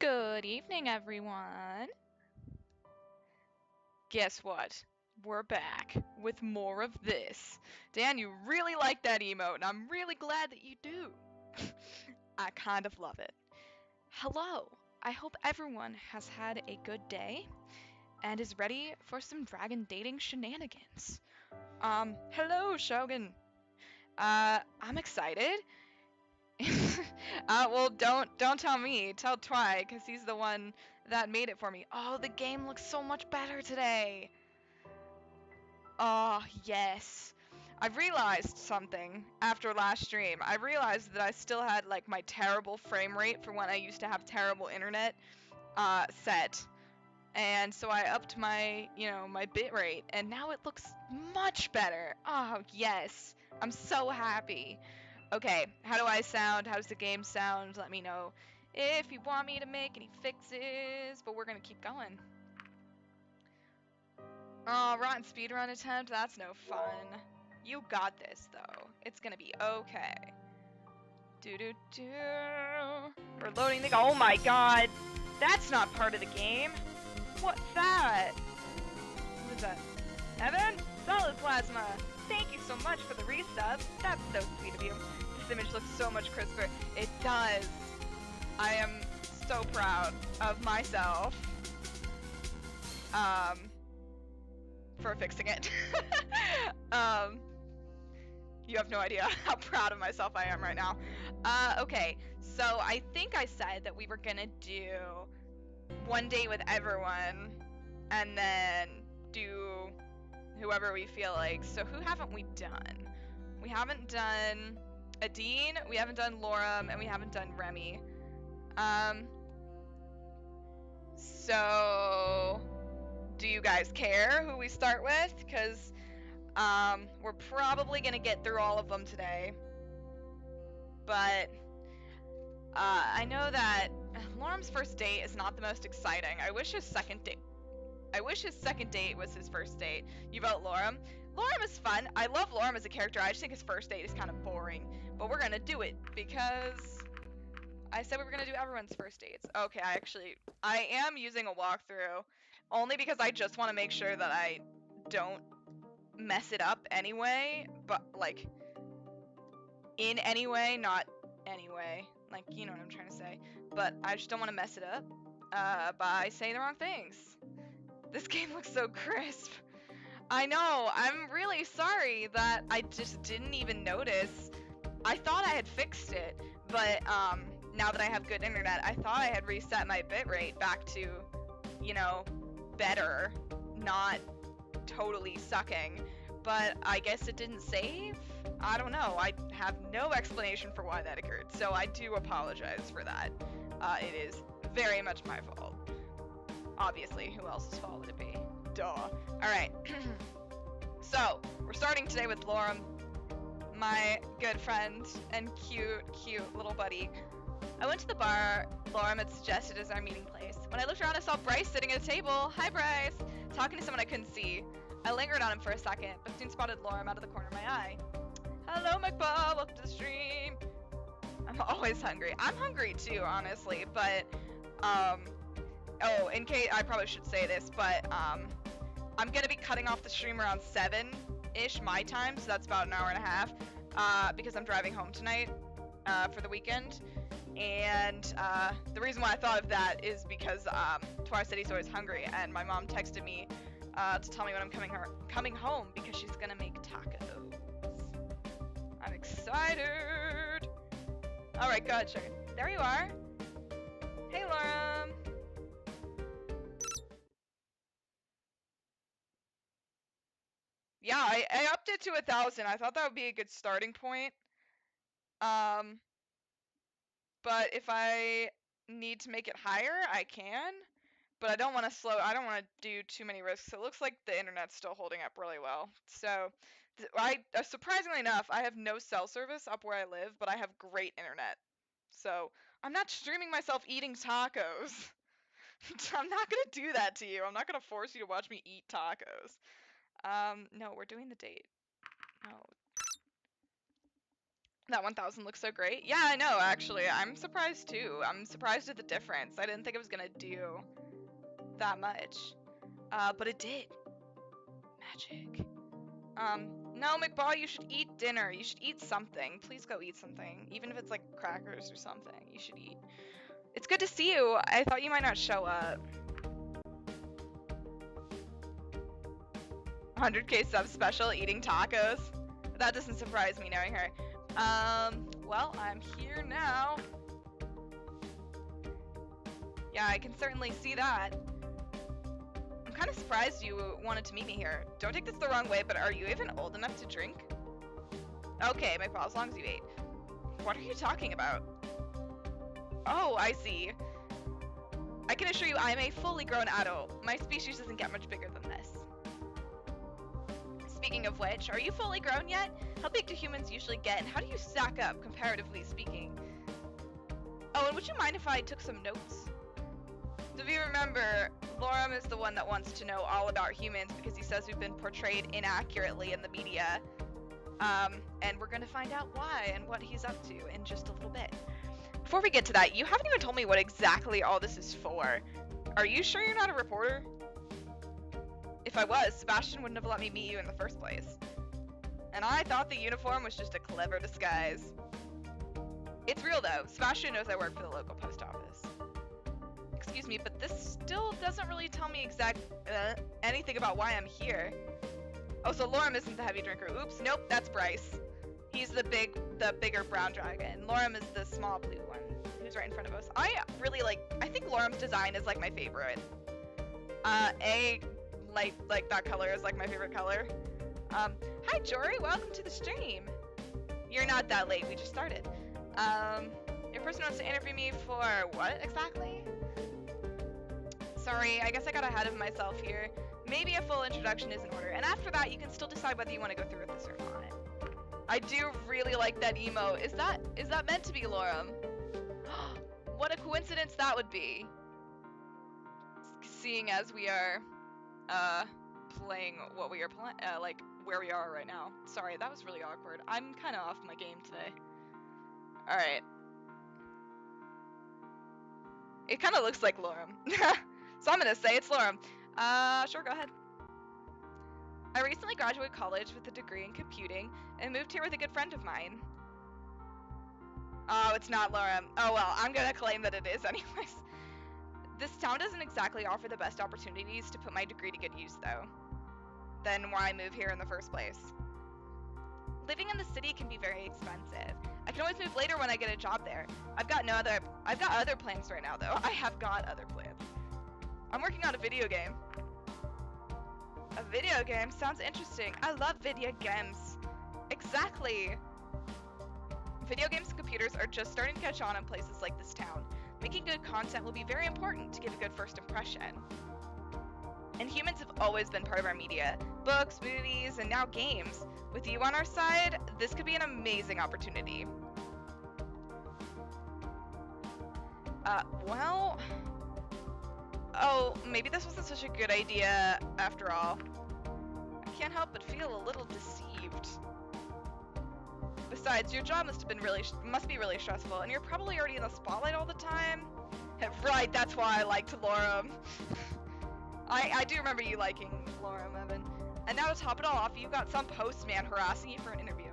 Good evening, everyone. Guess what? We're back with more of this. Dan, you really like that emote, and I'm really glad that you do. I kind of love it. Hello. I hope everyone has had a good day and is ready for some dragon dating shenanigans. Hello, Shogun. I'm excited. Well, don't tell me. Tell Twy, cause he's the one that made it for me. Oh, the game looks so much better today. Oh, yes. I realized something after last stream. I realized that I still had like my terrible frame rate for when I used to have terrible internet set. And so I upped my, my bit rate, and now it looks much better. Oh, yes. I'm so happy. Okay, how do I sound? How does the game sound? Let me know if you want me to make any fixes, but we're gonna keep going. Oh, rotten speedrun attempt? That's no fun. You got this, though. It's gonna be okay. Do-do-do. We're loading the- Oh my god! That's not part of the game! What's that? What is that? Evan? Solid Plasma! Thank you so much for the resub. That's so sweet of you. This image looks so much crisper. It does. I am so proud of myself. For fixing it. You have no idea how proud of myself I am right now. Okay, so I think I said that we were gonna do one date with everyone, and then do whoever we feel like. So who haven't we done? We haven't done Adine, we haven't done Lorem, and we haven't done Remy. So do you guys care who we start with? Because we're probably gonna get through all of them today. But I know that Lorem's first date is not the most exciting. I wish his second date was his first date. You vote Lorem. Lorem is fun. I love Lorem as a character. I just think his first date is kind of boring. But we're gonna do it because I said we were gonna do everyone's first dates. Okay, I am using a walkthrough only because I just want to make sure that I don't mess it up anyway, but like in any way, not anyway. Like, you know what I'm trying to say. But I just don't want to mess it up by saying the wrong things. This game looks so crisp. I know, I'm really sorry that I just didn't even notice. I thought I had fixed it, but now that I have good internet, I thought I had reset my bitrate back to, better, not totally sucking. But I guess it didn't save? I don't know. I have no explanation for why that occurred, so I do apologize for that. It is very much my fault. Obviously, who else's fault would it be? Duh. Alright. So, we're starting today with Lorem, my good friend and cute little buddy. I went to the bar Lorem had suggested as our meeting place. When I looked around, I saw Bryce sitting at a table. Hi, Bryce! Talking to someone I couldn't see. I lingered on him for a second, but soon spotted Lorem out of the corner of my eye. Hello, McBall! Welcome to the stream! I'm always hungry. I'm hungry too, honestly, but, oh, in case, I probably should say this, but, I'm gonna be cutting off the stream around 7-ish my time, so that's about an hour and a half, because I'm driving home tonight, for the weekend. And the reason why I thought of that is because Twi said he's always hungry, and my mom texted me to tell me when I'm coming home because she's gonna make tacos. I'm excited. All right, go ahead, sugar. There you are. Hey, Lorem. Yeah, I upped it to 1,000. I thought that would be a good starting point. But if I need to make it higher, I can. But I don't want to do too many risks. It looks like the internet's still holding up really well. So, surprisingly enough, I have no cell service up where I live, but I have great internet. So, I'm not streaming myself eating tacos. I'm not gonna do that to you. I'm not gonna force you to watch me eat tacos. No, we're doing the date. No. That 1000 looks so great. Yeah, I know, actually. I'm surprised too. I'm surprised at the difference. I didn't think it was gonna do that much. But it did. Magic. No, McBall, you should eat dinner. You should eat something. Please go eat something. Even if it's like crackers or something, you should eat. It's good to see you. I thought you might not show up. 100k sub special, eating tacos. That doesn't surprise me knowing her. Well, I'm here now. Yeah, I can certainly see that. I'm kind of surprised you wanted to meet me here. Don't take this the wrong way, but are you even old enough to drink? Okay, McBall, as long as you ate. What are you talking about? Oh, I see. I can assure you I am a fully grown adult. My species doesn't get much bigger than this. Speaking of which, are you fully grown yet? How big do humans usually get, and how do you stack up, comparatively speaking? Oh, and would you mind if I took some notes? So if you remember, Lorem is the one that wants to know all about humans because he says we've been portrayed inaccurately in the media. And we're gonna find out why and what he's up to in just a little bit. Before we get to that, you haven't even told me what exactly all this is for. Are you sure you're not a reporter? If I was, Sebastian wouldn't have let me meet you in the first place. And I thought the uniform was just a clever disguise. It's real though. Sebastian knows I work for the local post office. Excuse me, but this still doesn't really tell me anything about why I'm here. Oh, so Lorem isn't the heavy drinker. Oops, nope, that's Bryce. He's the bigger brown dragon. Lorem is the small blue one who's right in front of us. I think Lorem's design is like my favorite. Like that color is like my favorite color. Hi Jory, welcome to the stream. You're not that late, we just started. Your person wants to interview me for what exactly? Sorry, I guess I got ahead of myself here. Maybe a full introduction is in order, and after that you can still decide whether you want to go through with this or not. I do really like that emo. Is that meant to be Lorem? What a coincidence that would be. Seeing as we are playing what we are playing, like where we are right now. Sorry, that was really awkward. I'm kind of off my game today. All right. It kind of looks like Lorem. So I'm gonna say it's Lorem. Sure, go ahead. I recently graduated college with a degree in computing and moved here with a good friend of mine. Oh, it's not Lorem. Oh well, I'm gonna claim that it is anyways. This town doesn't exactly offer the best opportunities to put my degree to good use though. Then why move here in the first place? Living in the city can be very expensive. I can always move later when I get a job there. I've got other plans right now though. I have got other plans. I'm working on a video game. A video game? Sounds interesting. I love video games. Exactly. Video games and computers are just starting to catch on in places like this town. Making good content will be very important to give a good first impression. And humans have always been part of our media. Books, movies, and now games. With you on our side, this could be an amazing opportunity. Well... Oh, maybe this wasn't such a good idea after all. I can't help but feel a little deceived. Besides, your job must be really stressful, and you're probably already in the spotlight all the time. Right, that's why I liked Lorem. I do remember you liking Lorem, Evan. And now to top it all off, you've got some postman harassing you for an interview.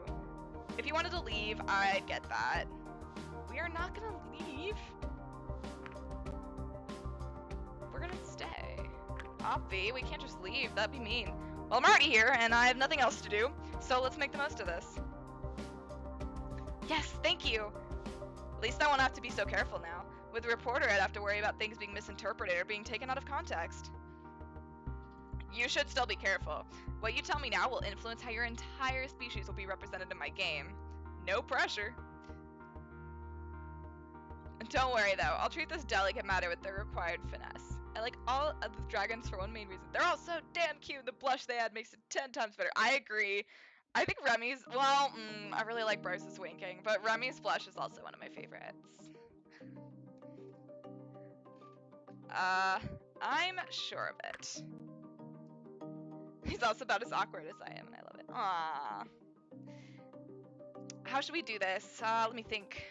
If you wanted to leave, I'd get that. We are not gonna leave. We're gonna stay. Obvi, we can't just leave, that'd be mean. Well, I'm already here, and I have nothing else to do, so let's make the most of this. Yes, thank you! At least I won't have to be so careful now. With a reporter, I'd have to worry about things being misinterpreted or being taken out of context. You should still be careful. What you tell me now will influence how your entire species will be represented in my game. No pressure. Don't worry though, I'll treat this delicate matter with the required finesse. I like all of the dragons for one main reason. They're all so damn cute, the blush they add makes it 10 times better. I agree. I think Remy's, well, I really like Bryce's winking, but Remy's blush is also one of my favorites. I'm sure of it. He's also about as awkward as I am, and I love it. Aww. How should we do this? Let me think.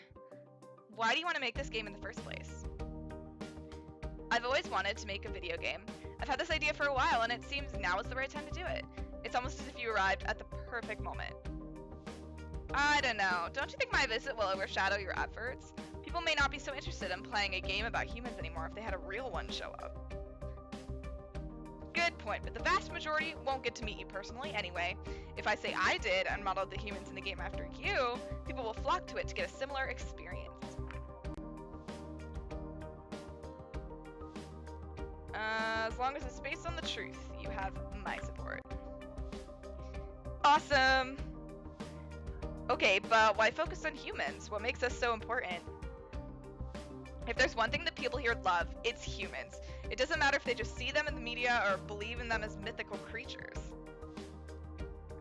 Why do you want to make this game in the first place? I've always wanted to make a video game. I've had this idea for a while, and it seems now is the right time to do it. It's almost as if you arrived at the perfect moment. I don't know. Don't you think my visit will overshadow your efforts? People may not be so interested in playing a game about humans anymore if they had a real one show up. Good point, but the vast majority won't get to meet you personally anyway. If I say I did and modeled the humans in the game after you, people will flock to it to get a similar experience. As long as it's based on the truth, you have my support. Awesome! Okay, but why focus on humans? What makes us so important? If there's one thing that people here love, it's humans. It doesn't matter if they just see them in the media or believe in them as mythical creatures.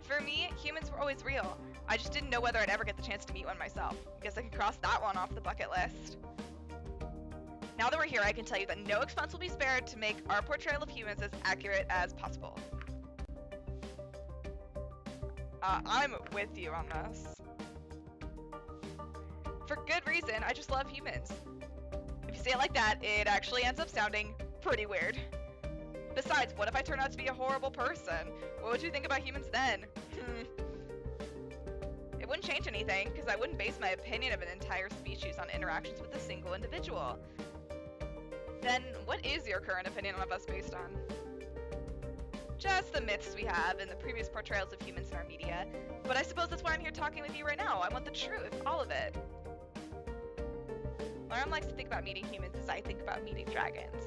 For me, humans were always real. I just didn't know whether I'd ever get the chance to meet one myself. Guess I could cross that one off the bucket list. Now that we're here, I can tell you that no expense will be spared to make our portrayal of humans as accurate as possible. I'm with you on this. For good reason, I just love humans. If you say it like that, it actually ends up sounding pretty weird. Besides, what if I turn out to be a horrible person? What would you think about humans then? It wouldn't change anything, because I wouldn't base my opinion of an entire species on interactions with a single individual. Then, what is your current opinion of us based on? Just the myths we have and the previous portrayals of humans in our media. But I suppose that's why I'm here talking with you right now. I want the truth, all of it. Lauren likes to think about meeting humans as I think about meeting dragons.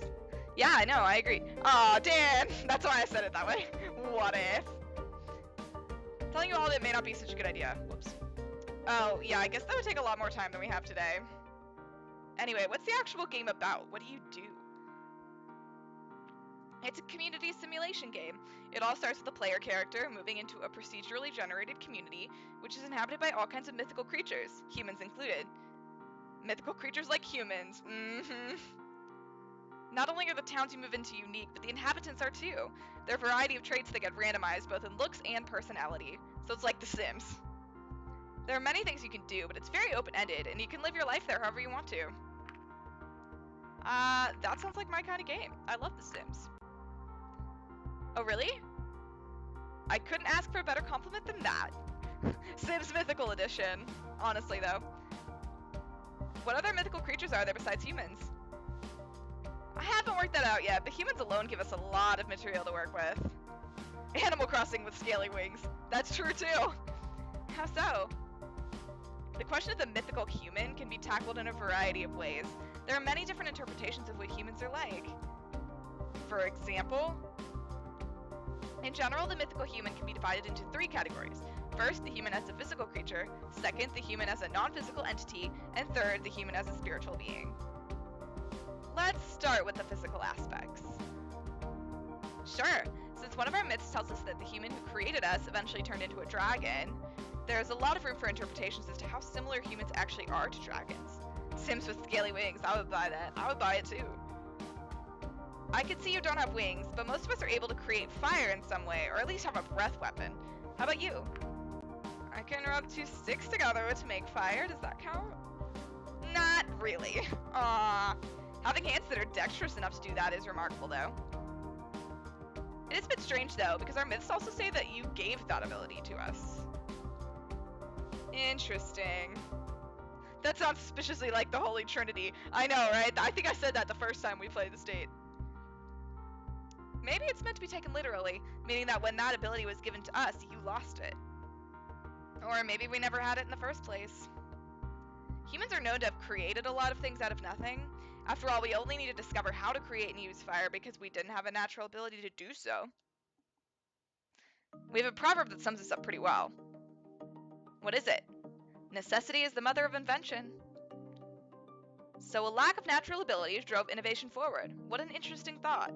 Yeah, I know, I agree. Aw, Dan! That's why I said it that way. What if? Telling you all of it may not be such a good idea. Whoops. Oh, yeah, I guess that would take a lot more time than we have today. Anyway, what's the actual game about? What do you do? It's a community simulation game. It all starts with a player character moving into a procedurally generated community, which is inhabited by all kinds of mythical creatures, humans included. Mythical creatures like humans. Not only are the towns you move into unique, but the inhabitants are too. There are a variety of traits that get randomized, both in looks and personality. So it's like The Sims. There are many things you can do, but it's very open-ended, and you can live your life there however you want to. That sounds like my kind of game. I love The Sims. Oh, really? I couldn't ask for a better compliment than that. Sims Mythical Edition. Honestly, though. What other mythical creatures are there besides humans? I haven't worked that out yet, but humans alone give us a lot of material to work with. Animal Crossing with scaly wings. That's true, too. How so? The question of the mythical human can be tackled in a variety of ways. There are many different interpretations of what humans are like. For example, in general, the mythical human can be divided into 3 categories. First, the human as a physical creature. Second, the human as a non-physical entity. And third, the human as a spiritual being. Let's start with the physical aspects. Sure, since one of our myths tells us that the human who created us eventually turned into a dragon, there's a lot of room for interpretations as to how similar humans actually are to dragons. Sims with scaly wings, I would buy that. I would buy it too. I can see you don't have wings, but most of us are able to create fire in some way, or at least have a breath weapon. How about you? I can rub 2 sticks together to make fire, does that count? Not really. Aww. Having hands that are dexterous enough to do that is remarkable, though. It is a bit strange, though, because our myths also say that you gave that ability to us. Interesting. That sounds suspiciously like the Holy Trinity. I know, right? I think I said that the first time we played the state. Maybe it's meant to be taken literally, meaning that when that ability was given to us, you lost it. Or maybe we never had it in the first place. Humans are known to have created a lot of things out of nothing. After all, we only need to discover how to create and use fire because we didn't have a natural ability to do so. We have a proverb that sums this up pretty well. What is it? Necessity is the mother of invention. So a lack of natural abilities drove innovation forward. What an interesting thought.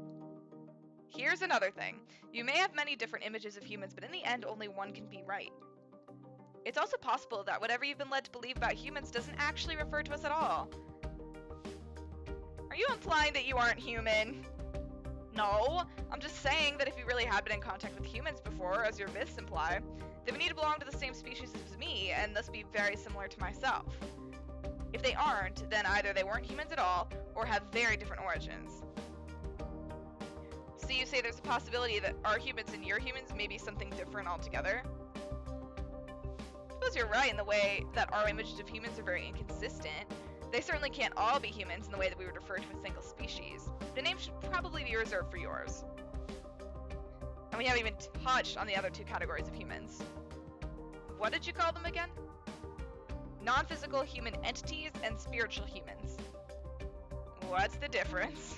Here's another thing. You may have many different images of humans, but in the end, only one can be right. It's also possible that whatever you've been led to believe about humans doesn't actually refer to us at all. Are you implying that you aren't human? No, I'm just saying that if you really had been in contact with humans before, as your myths imply, they would need to belong to the same species as me, and thus be very similar to myself. If they aren't, then either they weren't humans at all, or have very different origins. So you say there's a possibility that our humans and your humans may be something different altogether? I suppose you're right in the way that our images of humans are very inconsistent. They certainly can't all be humans in the way that we would refer to a single species. The name should probably be reserved for yours. And we haven't even touched on the other two categories of humans. What did you call them again? Non-physical human entities and spiritual humans. What's the difference?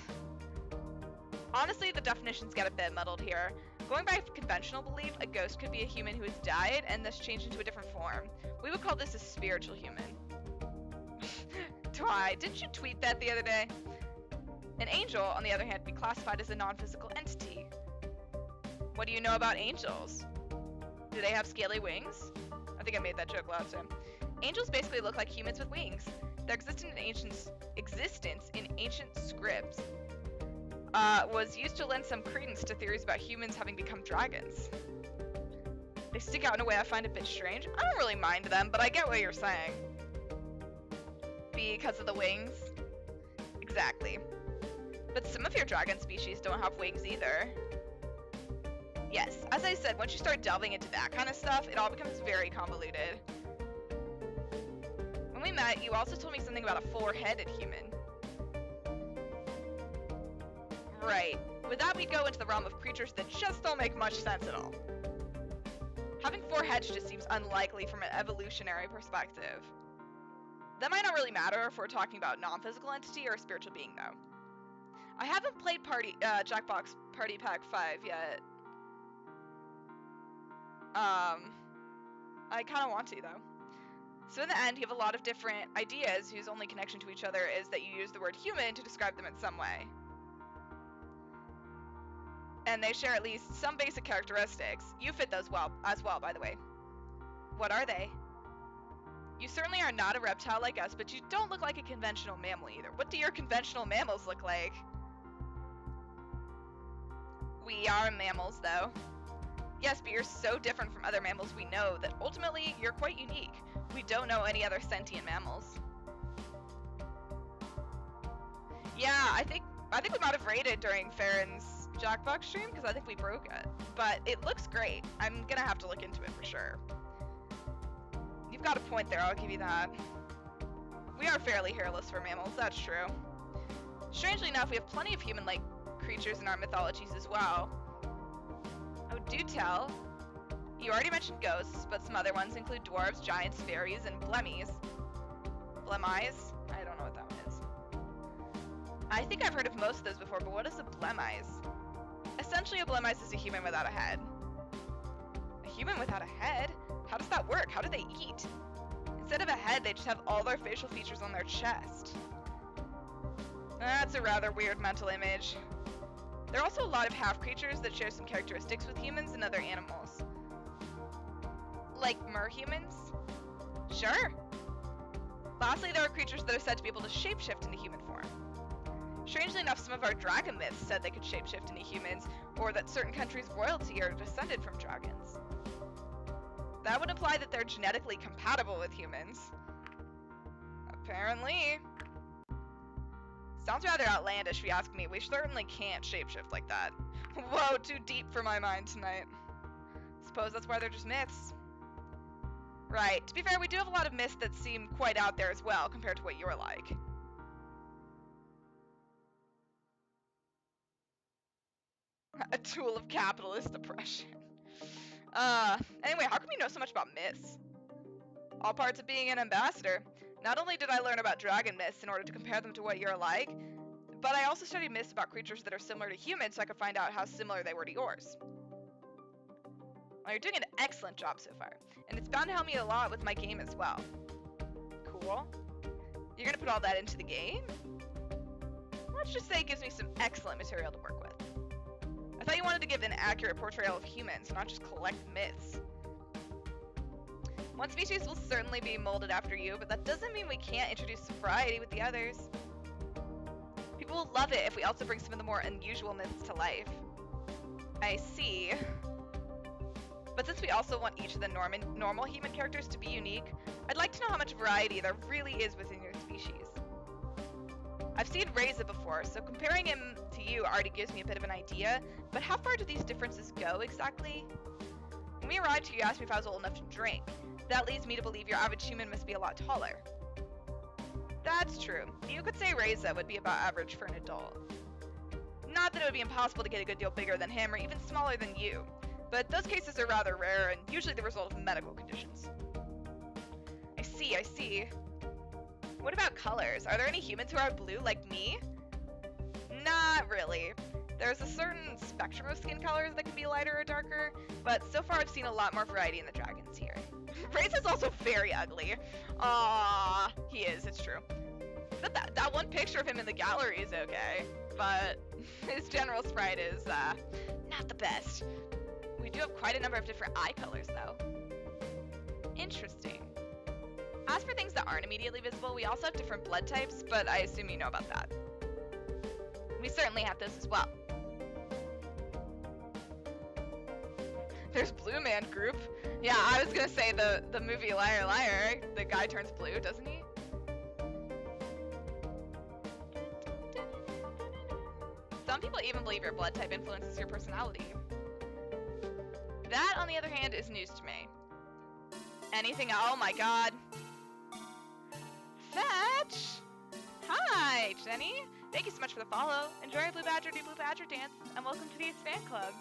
Honestly, the definitions get a bit muddled here. Going by conventional belief, a ghost could be a human who has died and thus changed into a different form. We would call this a spiritual human. Twy, didn't you tweet that the other day? An angel, on the other hand, would be classified as a non-physical entity. What do you know about angels? Do they have scaly wings? I think I made that joke last time. Angels basically look like humans with wings. Their existence in ancient scripts was used to lend some credence to theories about humans having become dragons. They stick out in a way I find a bit strange. I don't really mind them, but I get what you're saying. Because of the wings? Exactly. But some of your dragon species don't have wings either. Yes, as I said, once you start delving into that kind of stuff, it all becomes very convoluted. When we met, you also told me something about a four-headed human. Right. With that, we go into the realm of creatures that just don't make much sense at all. Having four heads just seems unlikely from an evolutionary perspective. That might not really matter if we're talking about non-physical entity or a spiritual being, though. I haven't played Jackbox Party Pack 5 yet. I kind of want to, though. So in the end, you have a lot of different ideas whose only connection to each other is that you use the word human to describe them in some way. And they share at least some basic characteristics. You fit those as well, by the way. What are they? You certainly are not a reptile like us, but you don't look like a conventional mammal either. What do your conventional mammals look like? We are mammals, though. Yes, but you're so different from other mammals we know that ultimately you're quite unique. We don't know any other sentient mammals. Yeah, I think we might have raided during Farron's Jackbox stream because I think we broke it. But it looks great. I'm gonna have to look into it for sure. You've got a point there, I'll give you that. We are fairly hairless for mammals, that's true. Strangely enough, we have plenty of human-like creatures in our mythologies as well. Oh, do tell. You already mentioned ghosts, but some other ones include dwarves, giants, fairies, and blemmies. Blemmies? I don't know what that one is. I think I've heard of most of those before, but what is a blemmies? Essentially, a blemmies is a human without a head. A human without a head? How does that work? How do they eat? Instead of a head, they just have all their facial features on their chest. That's a rather weird mental image. There are also a lot of half-creatures that share some characteristics with humans and other animals. Like merhumans? Sure. Lastly, there are creatures that are said to be able to shapeshift into human form. Strangely enough, some of our dragon myths said they could shapeshift into humans, or that certain countries' royalty are descended from dragons. That would imply that they're genetically compatible with humans. Apparently. Sounds rather outlandish if you ask me. We certainly can't shapeshift like that. Whoa, too deep for my mind tonight. Suppose that's why they're just myths. Right. To be fair, we do have a lot of myths that seem quite out there as well, compared to what you're like. A tool of capitalist oppression. Anyway, how come you know so much about myths? All parts of being an ambassador. Not only did I learn about dragon myths in order to compare them to what you're like, but I also studied myths about creatures that are similar to humans so I could find out how similar they were to yours. Well, you're doing an excellent job so far, and it's bound to help me a lot with my game as well. Cool. You're gonna put all that into the game? Let's just say it gives me some excellent material to work with. I thought you wanted to give an accurate portrayal of humans, not just collect myths. One species will certainly be molded after you, but that doesn't mean we can't introduce some variety with the others. People will love it if we also bring some of the more unusual myths to life. I see. But since we also want each of the normal human characters to be unique, I'd like to know how much variety there really is within your species. I've seen Reza before, so comparing him to you already gives me a bit of an idea, but how far do these differences go exactly? When we arrived here, you asked me if I was old enough to drink. That leads me to believe your average human must be a lot taller. That's true. You could say Reza would be about average for an adult. Not that it would be impossible to get a good deal bigger than him or even smaller than you, but those cases are rather rare and usually the result of medical conditions. I see. What about colors? Are there any humans who are blue like me? Not really. There's a certain spectrum of skin colors that can be lighter or darker, but so far I've seen a lot more variety in the dragons here. Reza's also very ugly. He is, it's true. That one picture of him in the gallery is okay, but his general sprite is not the best. We do have quite a number of different eye colors though. Interesting. As for things that aren't immediately visible, we also have different blood types, but I assume you know about that. We certainly have those as well. There's Blue Man Group. Yeah, I was gonna say the movie Liar Liar, the guy turns blue, doesn't he? Some people even believe your blood type influences your personality. That, on the other hand, is news to me. Anything? Oh my god. Fetch! Hi, Jenny! Thank you so much for the follow. Enjoy your Blue Badger Do Blue Badger dance, and welcome to the Ace Fan Club.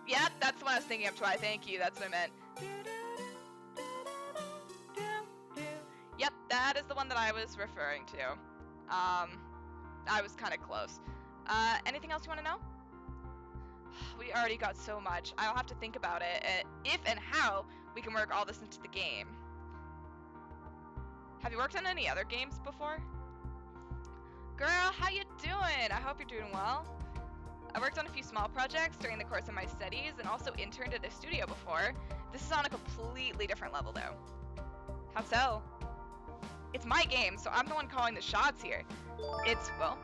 Yep, that's what I was thinking of, Twi. Thank you, that's what I meant. Yep, that is the one that I was referring to. I was kind of close. Anything else you want to know? We already got so much. I'll have to think about it, if and how we can work all this into the game. Have you worked on any other games before? Girl, how you doing? I hope you're doing well. I worked on a few small projects during the course of my studies and also interned at a studio before. This is on a completely different level though. How so? It's my game, so I'm the one calling the shots here. Well.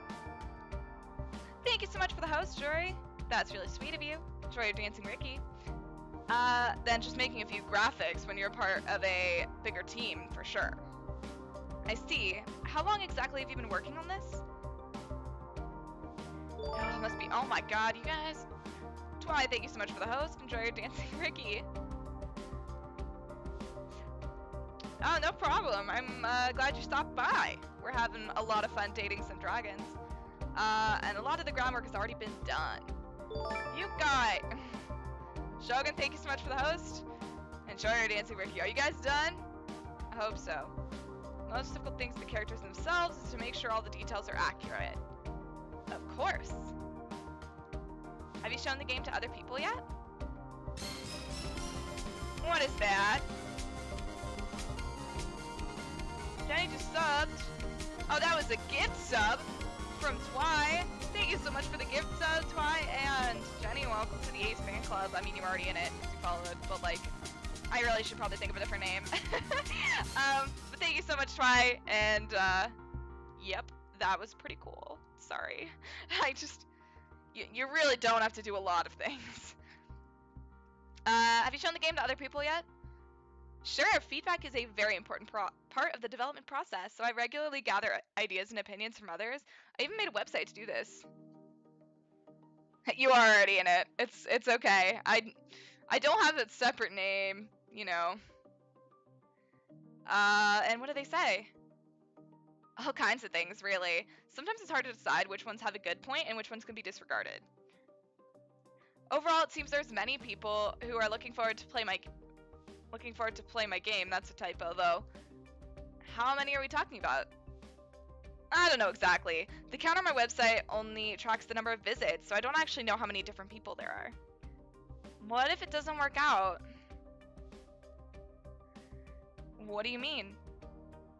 Thank you so much for the host, Jory. That's really sweet of you. Enjoy your dancing, Ricky. Then just making a few graphics when you're part of a bigger team, for sure. I see. How long exactly have you been working on this? Oh, must be. Oh my god, you guys. Twi, thank you so much for the host. Enjoy your dancing, Ricky. Oh, no problem. I'm glad you stopped by. We're having a lot of fun dating some dragons. And a lot of the groundwork has already been done. You guy. Shogun, thank you so much for the host. Enjoy your dancing, Ricky. Are you guys done? I hope so. The most difficult things to the characters themselves is to make sure all the details are accurate. Of course. Have you shown the game to other people yet? What is that? Jenny just subbed. Oh, that was a gift sub from Twi. Thank you so much for the gift sub, Twi. And Jenny, welcome to the Ace Fan Club. I mean, you're already in it because you followed, but like, I really should probably think of a different name. But thank you so much, Twi. And, yep, that was pretty cool. Sorry. You really don't have to do a lot of things. Have you shown the game to other people yet? Sure, feedback is a very important part of the development process, so I regularly gather ideas and opinions from others. I even made a website to do this. You are already in it. It's okay. I don't have a separate name, you know. And what do they say? All kinds of things, really. Sometimes it's hard to decide which ones have a good point and which ones can be disregarded. Overall, it seems there's many people who are looking forward to play my game. That's a typo, though. How many are we talking about? I don't know exactly. The count on my website only tracks the number of visits, so I don't actually know how many different people there are. What if it doesn't work out? What do you mean?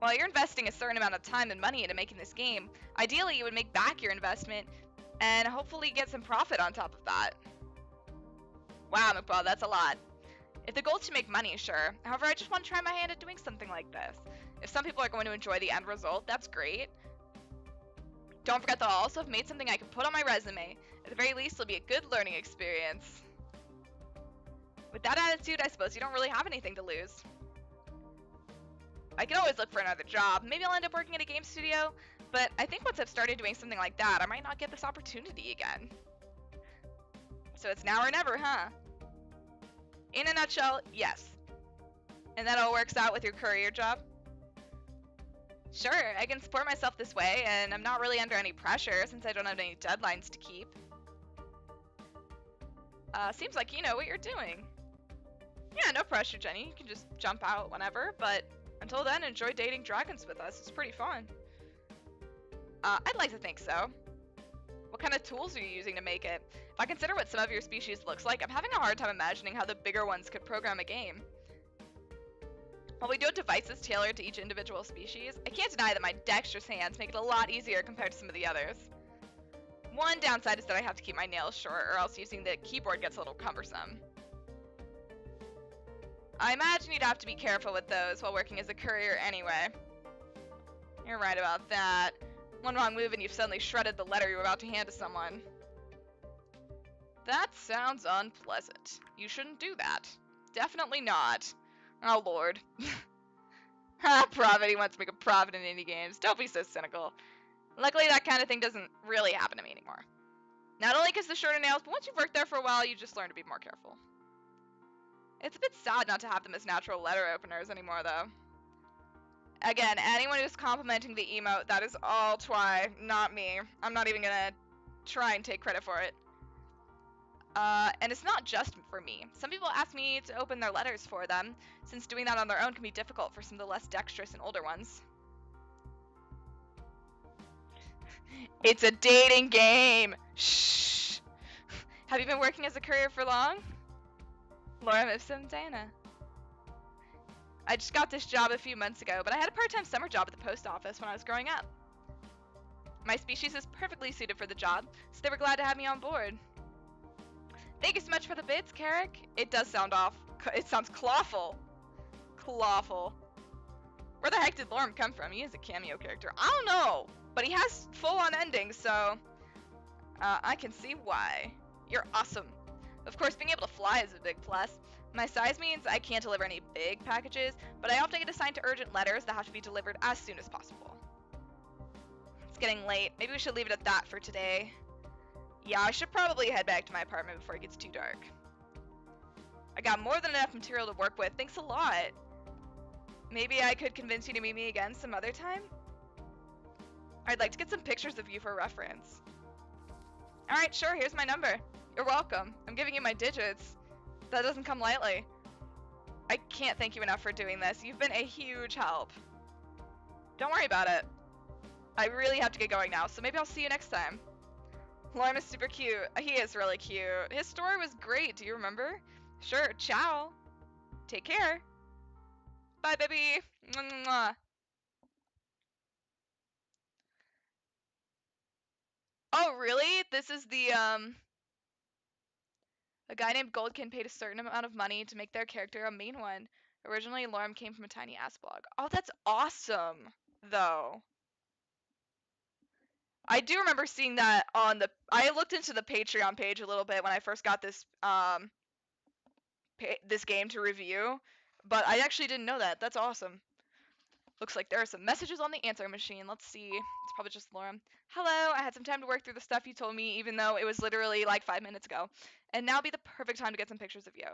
Well, you're investing a certain amount of time and money into making this game. Ideally, you would make back your investment and hopefully get some profit on top of that. Wow, McBall, that's a lot. If the goal is to make money, sure. However, I just want to try my hand at doing something like this. If some people are going to enjoy the end result, that's great. Don't forget that I'll also have made something I can put on my resume. At the very least, it'll be a good learning experience. With that attitude, I suppose you don't really have anything to lose. I can always look for another job. Maybe I'll end up working at a game studio, but I think once I've started doing something like that, I might not get this opportunity again. So it's now or never, huh? In a nutshell, yes. And that all works out with your courier job? Sure, I can support myself this way, and I'm not really under any pressure since I don't have any deadlines to keep. Seems like you know what you're doing. Yeah, no pressure, Jenny. You can just jump out whenever, but until then, enjoy dating dragons with us. It's pretty fun. I'd like to think so. What kind of tools are you using to make it? If I consider what some of your species looks like, I'm having a hard time imagining how the bigger ones could program a game. While we do have devices tailored to each individual species, I can't deny that my dexterous hands make it a lot easier compared to some of the others. One downside is that I have to keep my nails short, or else using the keyboard gets a little cumbersome. I imagine you'd have to be careful with those while working as a courier anyway. You're right about that. One wrong move and you've suddenly shredded the letter you're about to hand to someone. That sounds unpleasant. You shouldn't do that. Definitely not. Oh lord. Ha, profit, he wants to make a profit in indie games. Don't be so cynical. Luckily that kind of thing doesn't really happen to me anymore. Not only because the shorter nails, but once you've worked there for a while, you just learn to be more careful. It's a bit sad not to have them as natural letter openers anymore, though. Again, anyone who's complimenting the emote, that is all Twy, not me. I'm not even gonna try and take credit for it. And it's not just for me. Some people ask me to open their letters for them, since doing that on their own can be difficult for some of the less dexterous and older ones. It's a dating game! Shh! Have you been working as a courier for long? Lorem ipsum Dana. I just got this job a few months ago, but I had a part-time summer job at the post office when I was growing up. My species is perfectly suited for the job, so they were glad to have me on board. Thank you so much for the bids, Carrick. It does sound off. It sounds clawful. Clawful. Where the heck did Lorem come from? He is a cameo character. I don't know, but he has full-on endings, so I can see why. You're awesome. Of course, being able to fly is a big plus. My size means I can't deliver any big packages, but I often get assigned to urgent letters that have to be delivered as soon as possible. It's getting late. Maybe we should leave it at that for today. Yeah, I should probably head back to my apartment before it gets too dark. I got more than enough material to work with. Thanks a lot. Maybe I could convince you to meet me again some other time? I'd like to get some pictures of you for reference. Alright, sure, here's my number. You're welcome. I'm giving you my digits. That doesn't come lightly. I can't thank you enough for doing this. You've been a huge help. Don't worry about it. I really have to get going now, so maybe I'll see you next time. Lorem is super cute. He is really cute. His story was great. Do you remember? Sure. Ciao. Take care. Bye, baby. Mwah. Oh, really? This is the, a guy named Goldkin paid a certain amount of money to make their character a main one. Originally, Lorem came from a tiny ass blog. Oh, that's awesome, though. I do remember seeing that on the... I looked into the Patreon page a little bit when I first got this, this game to review, but I actually didn't know that. That's awesome. Looks like there are some messages on the answer machine. Let's see. It's probably just Lorem. Hello, I had some time to work through the stuff you told me, even though it was literally like 5 minutes ago. And now would be the perfect time to get some pictures of you.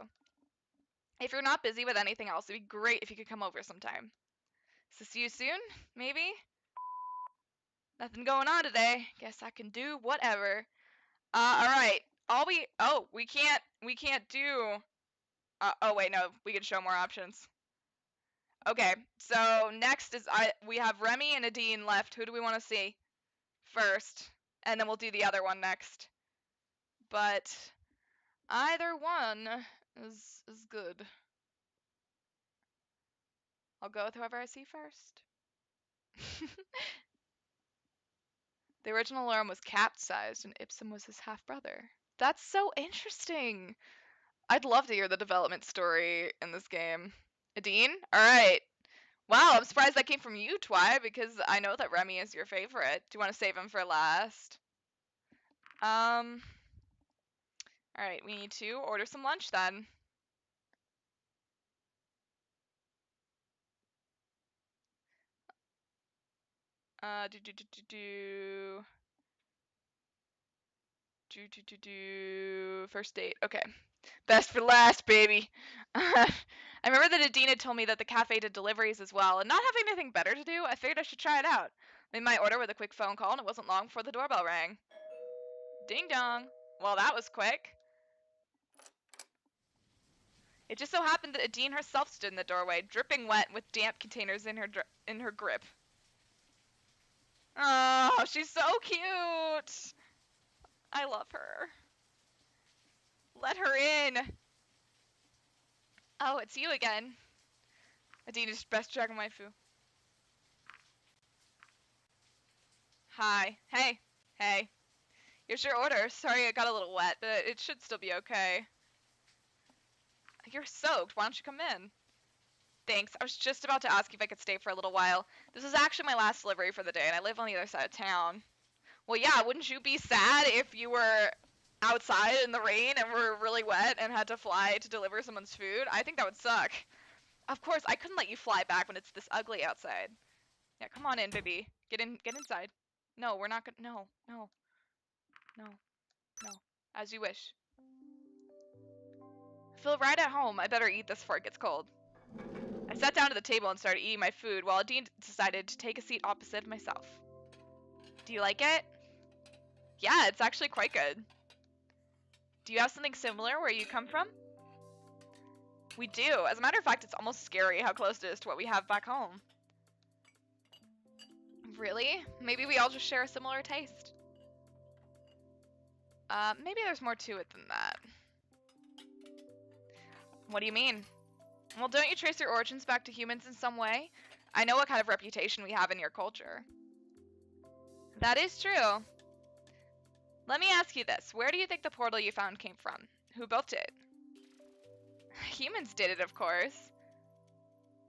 If you're not busy with anything else, it'd be great if you could come over sometime. So see you soon, maybe? Nothing going on today. Guess I can do whatever. Alright. We can't do... oh wait, no, we can show more options. Okay, so next is we have Remy and Nadine left. Who do we want to see first? And then we'll do the other one next. But either one is good. I'll go with whoever I see first. The original Lorem was cat-sized and Ipsum was his half-brother. That's so interesting. I'd love to hear the development story in this game. Nadine? Alright. Wow, I'm surprised that came from you, Twy, because I know that Remy is your favorite. Do you want to save him for last? Alright, we need to order some lunch then. Do do do do do. First date. Okay. Best for last, baby. I remember that Adina told me that the cafe did deliveries as well, and not having anything better to do, I figured I should try it out. Made my order with a quick phone call, and it wasn't long before the doorbell rang. Ding dong. Well, that was quick. It just so happened that Adine herself stood in the doorway, dripping wet with damp containers in her grip. Oh, she's so cute. I love her. Let her in. Oh, it's you again. Adina's best dragon waifu. Hi. Hey. Hey. Here's your order. Sorry I got a little wet, but it should still be okay. You're soaked. Why don't you come in? Thanks. I was just about to ask if I could stay for a little while. This is actually my last delivery for the day, and I live on the other side of town. Well, yeah, wouldn't you be sad if you were outside in the rain and were really wet and had to fly to deliver someone's food? I think that would suck. Of course, I couldn't let you fly back when it's this ugly outside. Yeah, come on in, baby. Get inside. No, we're not gonna. No, no, no, no. As you wish. I feel right at home. I better eat this before it gets cold. I sat down to the table and started eating my food while Dean decided to take a seat opposite myself. Do you like it? Yeah, it's actually quite good. Do you have something similar where you come from? We do. As a matter of fact, it's almost scary how close it is to what we have back home. Really? Maybe we all just share a similar taste. Maybe there's more to it than that. What do you mean? Well, don't you trace your origins back to humans in some way? I know what kind of reputation we have in your culture. That is true. Let me ask you this. Where do you think the portal you found came from? Who built it? Humans did it, of course.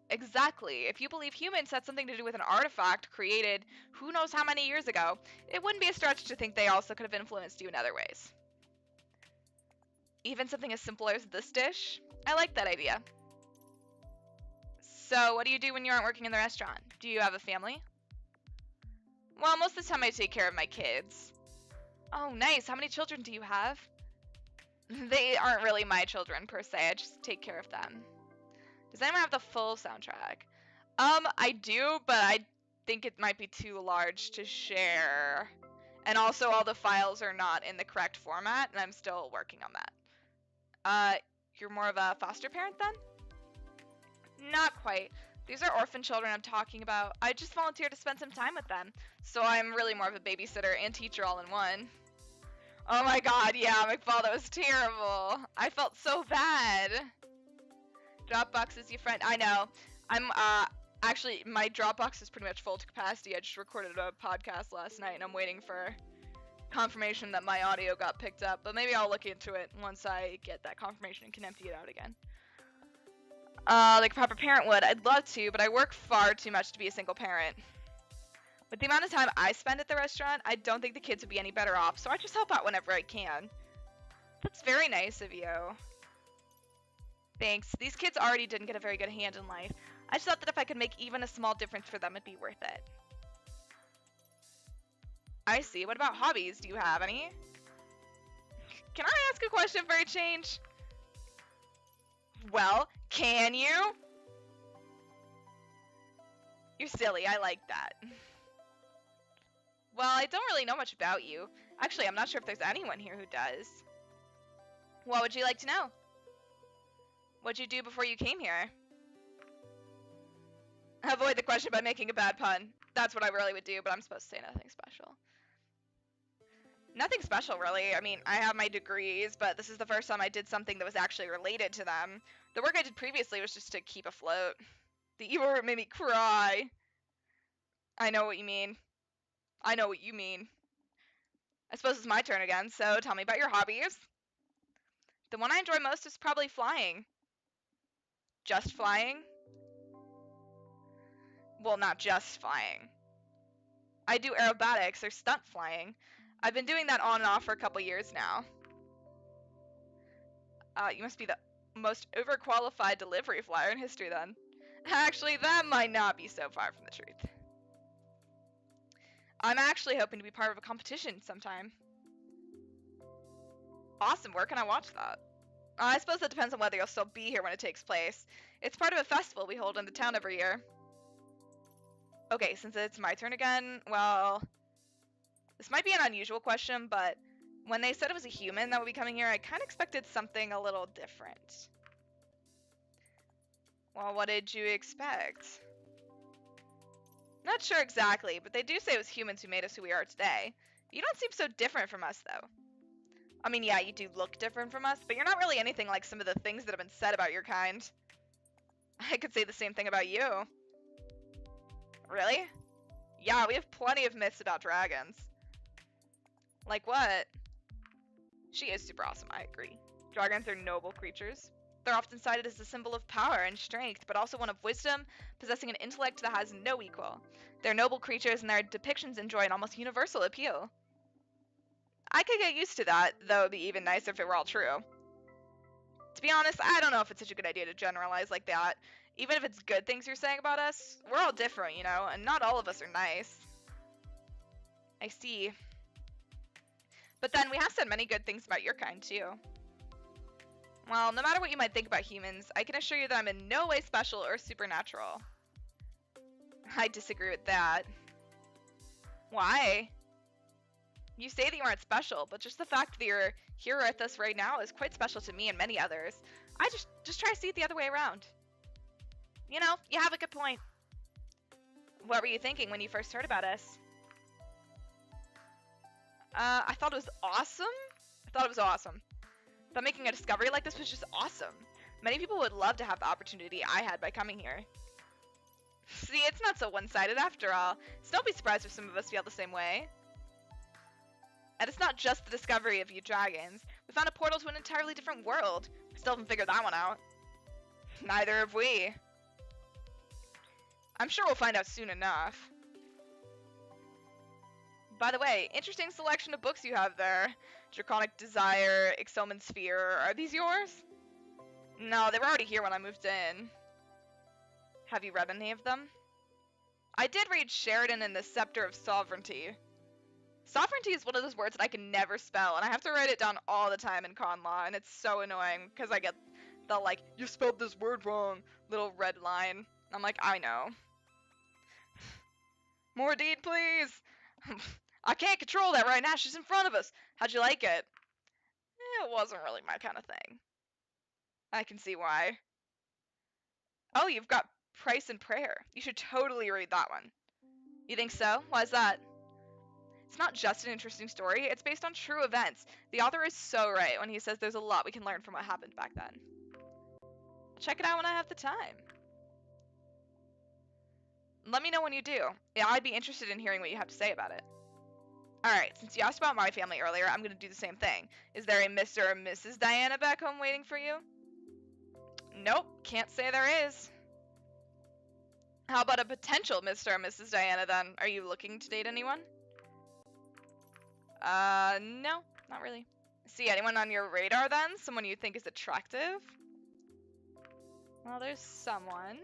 Exactly. If you believe humans had something to do with an artifact created who knows how many years ago, it wouldn't be a stretch to think they also could have influenced you in other ways. Even something as simple as this dish? I like that idea. So, what do you do when you aren't working in the restaurant? Do you have a family? Well, most of the time I take care of my kids. Oh, nice. How many children do you have? They aren't really my children, per se. I just take care of them. Does anyone have the full soundtrack? I do, but I think it might be too large to share. And also, all the files are not in the correct format, and I'm still working on that. You're more of a foster parent then? Not quite. These are orphan children I'm talking about. I just volunteered to spend some time with them, so I'm really more of a babysitter and teacher all in one. Oh my god, yeah, McFall, that was terrible. I felt so bad. Dropbox is your friend. I know. I'm, actually, my Dropbox is pretty much full to capacity. I just recorded a podcast last night, and I'm waiting for confirmation that my audio got picked up. But maybe I'll look into it once I get that confirmation and can empty it out again. Like a proper parent would. I'd love to, but I work far too much to be a single parent. With the amount of time I spend at the restaurant, I don't think the kids would be any better off, so I just help out whenever I can. That's very nice of you. Thanks. These kids already didn't get a very good hand in life. I just thought that if I could make even a small difference for them, it'd be worth it. I see. What about hobbies? Do you have any? Can I ask a question for a change? Well, can you? You're silly. I like that. Well, I don't really know much about you. Actually, I'm not sure if there's anyone here who does. What would you like to know? What'd you do before you came here? Avoid the question by making a bad pun. That's what I really would do, but I'm supposed to say nothing special. Nothing special, really. I mean, I have my degrees, but this is the first time I did something that was actually related to them. The work I did previously was just to keep afloat. The evil root made me cry. I know what you mean. I know what you mean. I suppose it's my turn again, so tell me about your hobbies. The one I enjoy most is probably flying. Just flying? Well, not just flying. I do aerobatics or stunt flying. I've been doing that on and off for a couple years now. You must be the most overqualified delivery flyer in history then. Actually, that might not be so far from the truth. I'm actually hoping to be part of a competition sometime. Awesome, where can I watch that? I suppose that depends on whether you'll still be here when it takes place. It's part of a festival we hold in the town every year. Okay, since it's my turn again, well, this might be an unusual question, but when they said it was a human that would be coming here, I kind of expected something a little different. Well, what did you expect? Not sure exactly, but they do say it was humans who made us who we are today. You don't seem so different from us, though. I mean, yeah, you do look different from us, but you're not really anything like some of the things that have been said about your kind. I could say the same thing about you. Really? Yeah, we have plenty of myths about dragons. Like what? She is super awesome, I agree. Dragons are noble creatures. They're often cited as a symbol of power and strength, but also one of wisdom, possessing an intellect that has no equal. They're noble creatures and their depictions enjoy an almost universal appeal. I could get used to that, though it'd be even nicer if it were all true. To be honest, I don't know if it's such a good idea to generalize like that. Even if it's good things you're saying about us, we're all different, you know, and not all of us are nice. I see. But then we have said many good things about your kind, too. Well, no matter what you might think about humans, I can assure you that I'm in no way special or supernatural. I disagree with that. Why? You say that you aren't special, but just the fact that you're here with us right now is quite special to me and many others. I just try to see it the other way around. You know, you have a good point. What were you thinking when you first heard about us? I thought it was awesome. But making a discovery like this was just awesome. Many people would love to have the opportunity I had by coming here. See, it's not so one-sided after all. So don't be surprised if some of us feel the same way. And it's not just the discovery of you dragons. We found a portal to an entirely different world. We still haven't figured that one out. Neither have we. I'm sure we'll find out soon enough. By the way, interesting selection of books you have there. Draconic Desire, Excelman Sphere. Are these yours? No, they were already here when I moved in. Have you read any of them? I did read Sheridan and the Scepter of Sovereignty. Sovereignty is one of those words that I can never spell, and I have to write it down all the time in con law, and it's so annoying, because I get the, like, you spelled this word wrong, little red line. I'm like, I know. More deed, please! I can't control that right now, she's in front of us. How'd you like it? It wasn't really my kind of thing. I can see why. Oh, you've got Price and Prayer. You should totally read that one. You think so? Why's that? It's not just an interesting story, it's based on true events. The author is so right when he says there's a lot we can learn from what happened back then. I'll check it out when I have the time. Let me know when you do. Yeah, I'd be interested in hearing what you have to say about it. Alright, since you asked about my family earlier, I'm going to do the same thing. Is there a Mr. or Mrs. Diana back home waiting for you? Nope, can't say there is. How about a potential Mr. or Mrs. Diana then? Are you looking to date anyone? No, not really. See anyone on your radar then? Someone you think is attractive? Well, there's someone.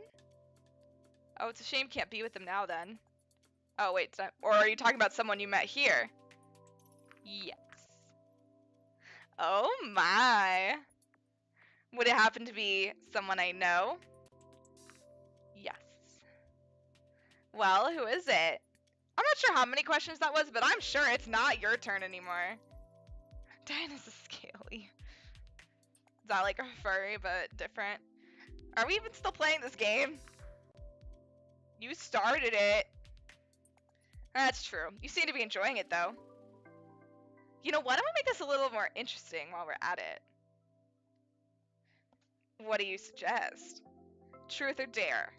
Oh, it's a shame you can't be with them now then. Oh, wait, or are you talking about someone you met here? Yes. Oh my. Would it happen to be someone I know? Yes. Well, who is it? I'm not sure how many questions that was, but I'm sure it's not your turn anymore. Diana's a Scaly. Is that like a furry, but different? Are we even still playing this game? You started it. That's true. You seem to be enjoying it, though. You know, why don't we make this a little more interesting while we're at it? What do you suggest? Truth or dare?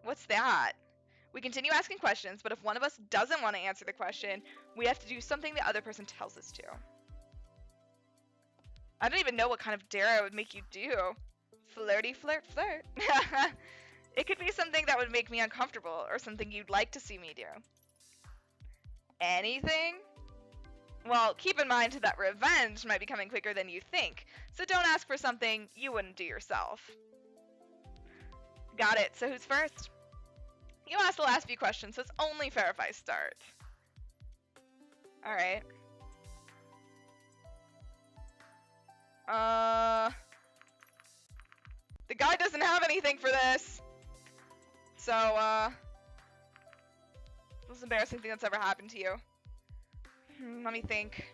What's that? We continue asking questions, but if one of us doesn't want to answer the question, we have to do something the other person tells us to. I don't even know what kind of dare I would make you do. Flirty, flirt, flirt. It could be something that would make me uncomfortable, or something you'd like to see me do. Anything? Well, keep in mind that revenge might be coming quicker than you think, so don't ask for something you wouldn't do yourself. Got it, so who's first? You asked the last few questions, so it's only fair if I start. Alright. The guy doesn't have anything for this! So, most embarrassing thing that's ever happened to you? Let me think.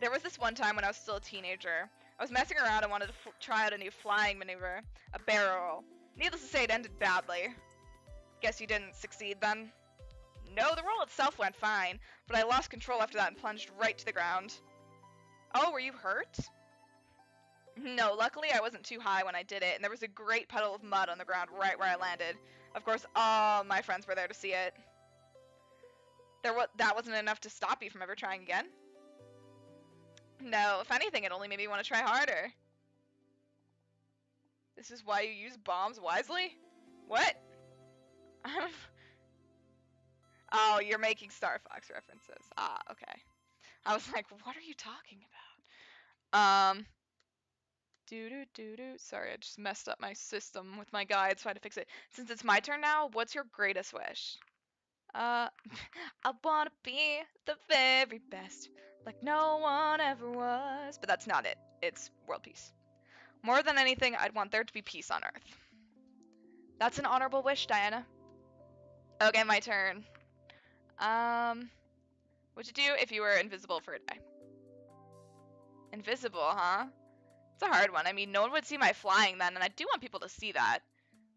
There was this one time when I was still a teenager. I was messing around and wanted to try out a new flying maneuver, a barrel roll. Needless to say, it ended badly. Guess you didn't succeed then? No, the roll itself went fine, but I lost control after that and plunged right to the ground. Oh, were you hurt? No, luckily I wasn't too high when I did it, and there was a great puddle of mud on the ground right where I landed. Of course, all my friends were there to see it. That wasn't enough to stop you from ever trying again? No, if anything, it only made me want to try harder. This is why you use bombs wisely? What? Oh, you're making Star Fox references. Ah, okay. I was like, what are you talking about? Sorry, I just messed up my system with my guide, so I had to fix it. Since it's my turn now, what's your greatest wish? I wanna be the very best, like no one ever was. But that's not it. It's world peace. More than anything, I'd want there to be peace on Earth. That's an honorable wish, Diana. Okay, my turn. What'd you do if you were invisible for a day? Invisible, huh? It's a hard one. I mean, no one would see my flying then, and I do want people to see that.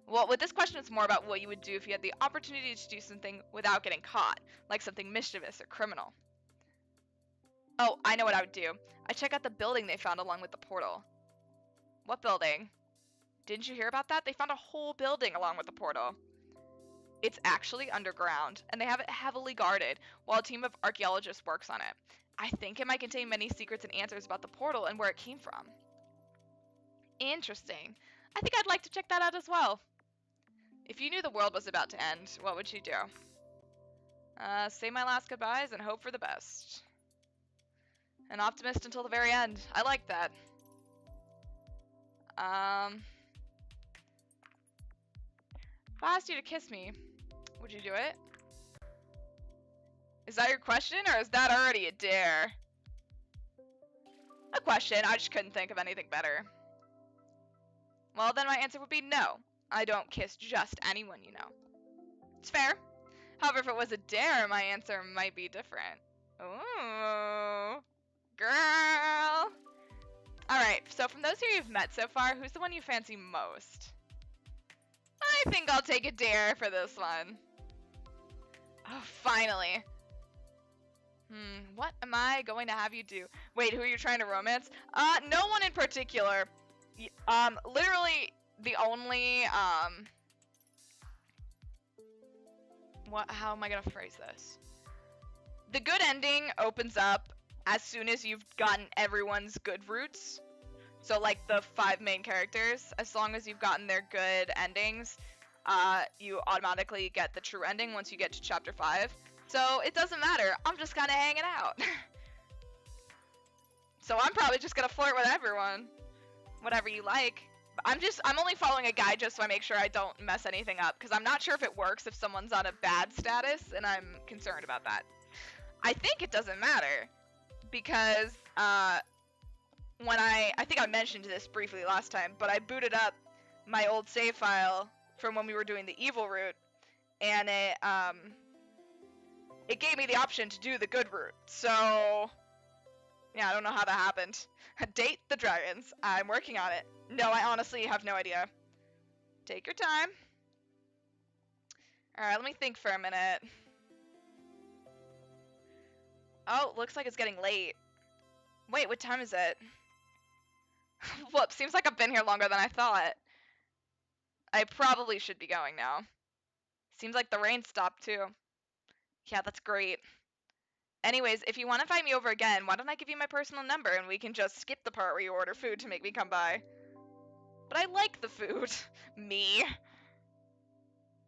Well, with this question, it's more about what you would do if you had the opportunity to do something without getting caught, like something mischievous or criminal. Oh, I know what I would do. I'd check out the building they found along with the portal. What building? Didn't you hear about that? They found a whole building along with the portal. It's actually underground, and they have it heavily guarded, while a team of archaeologists works on it. I think it might contain many secrets and answers about the portal and where it came from. Interesting. I think I'd like to check that out as well. If you knew the world was about to end, what would you do? Say my last goodbyes and hope for the best. An optimist until the very end. I like that. If I asked you to kiss me, would you do it? Is that your question, or is that already a dare? A question, I just couldn't think of anything better. Well, then my answer would be no. I don't kiss just anyone you know. It's fair. However, if it was a dare, my answer might be different. Ooh, girl. Alright, so from those who you've met so far, who's the one you fancy most? I think I'll take a dare for this one. Oh, finally. What am I going to have you do? Wait, who are you trying to romance? No one in particular. Literally the only, how am I gonna phrase this? The good ending opens up as soon as you've gotten everyone's good roots. So like the 5 main characters, as long as you've gotten their good endings, you automatically get the true ending once you get to chapter 5. So it doesn't matter, I'm just kinda hanging out. So I'm probably just gonna flirt with everyone. Whatever you like. I'm only following a guide just so I make sure I don't mess anything up, because I'm not sure if it works if someone's on a bad status, and I'm concerned about that. I think it doesn't matter, because when I think I mentioned this briefly last time, but I booted up my old save file from when we were doing the evil route, and it gave me the option to do the good route. So yeah, I don't know how that happened. Date the dragons. I'm working on it. No, I honestly have no idea. Take your time. Alright, let me think for a minute. Oh, looks like it's getting late. Wait, what time is it? Whoops, seems like I've been here longer than I thought. I probably should be going now. Seems like the rain stopped too. Yeah, that's great. Anyways, if you want to invite me over again, why don't I give you my personal number and we can just skip the part where you order food to make me come by. But I like the food. Me.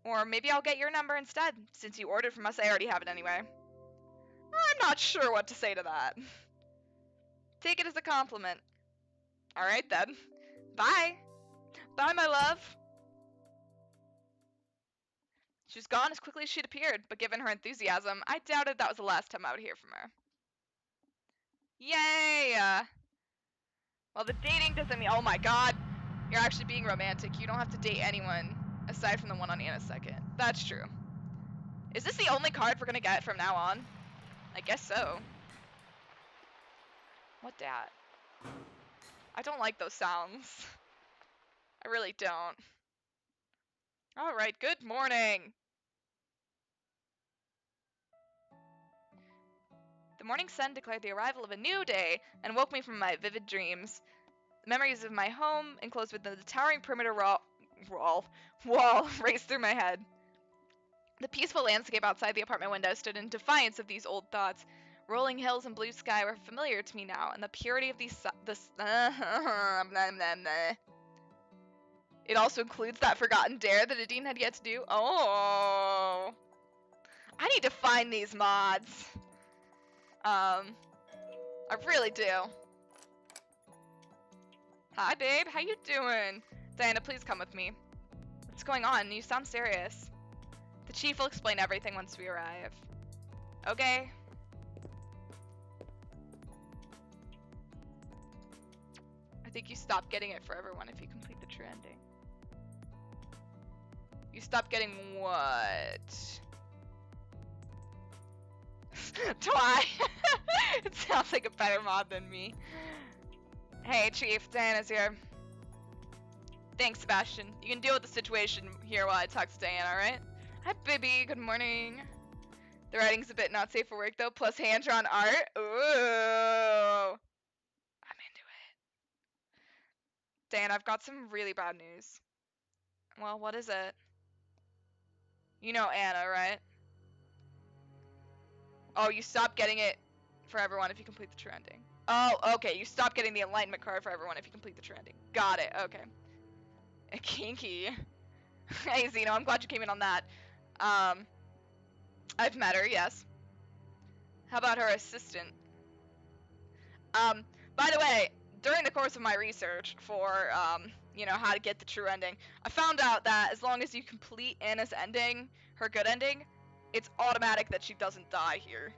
Or maybe I'll get your number instead. Since you ordered from us, I already have it anyway. I'm not sure what to say to that. Take it as a compliment. Alright then. Bye. Bye, my love. She was gone as quickly as she'd appeared, but given her enthusiasm, I doubted that was the last time I would hear from her. Yay! Well, the dating doesn't mean— oh my god! You're actually being romantic. You don't have to date anyone aside from the one on Anna's second. That's true. Is this the only card we're gonna get from now on? I guess so. What dat? I don't like those sounds. I really don't. Alright, good morning! The morning sun declared the arrival of a new day and woke me from my vivid dreams. The memories of my home, enclosed within the towering perimeter wall, raced through my head. The peaceful landscape outside the apartment window stood in defiance of these old thoughts. Rolling hills and blue sky were familiar to me now, and the purity of It also includes that forgotten dare that Adine had yet to do. Oh, I need to find these mods. I really do. Hi, babe. How you doing? Diana, please come with me. What's going on? You sound serious. The chief will explain everything once we arrive. Okay. I think you stop getting it for everyone if you complete the true ending. You stop getting what? Twy! It sounds like a better mod than me. Hey, Chief. Diana's here. Thanks, Sebastian. You can deal with the situation here while I talk to Diana, alright? Hi, baby. Good morning. The writing's a bit not safe for work, though, plus hand-drawn art. Ooh. I'm into it. Diana, I've got some really bad news. Well, what is it? You know Anna, right? Oh, you stop getting it for everyone if you complete the true ending. Oh, okay. You stop getting the enlightenment card for everyone if you complete the true ending. Got it. Okay. Kinky. Hey, Zeno, I'm glad you came in on that. I've met her, yes. How about her assistant? By the way, during the course of my research for, you know, how to get the true ending, I found out that as long as you complete Anna's ending, her good ending, it's automatic that she doesn't die here.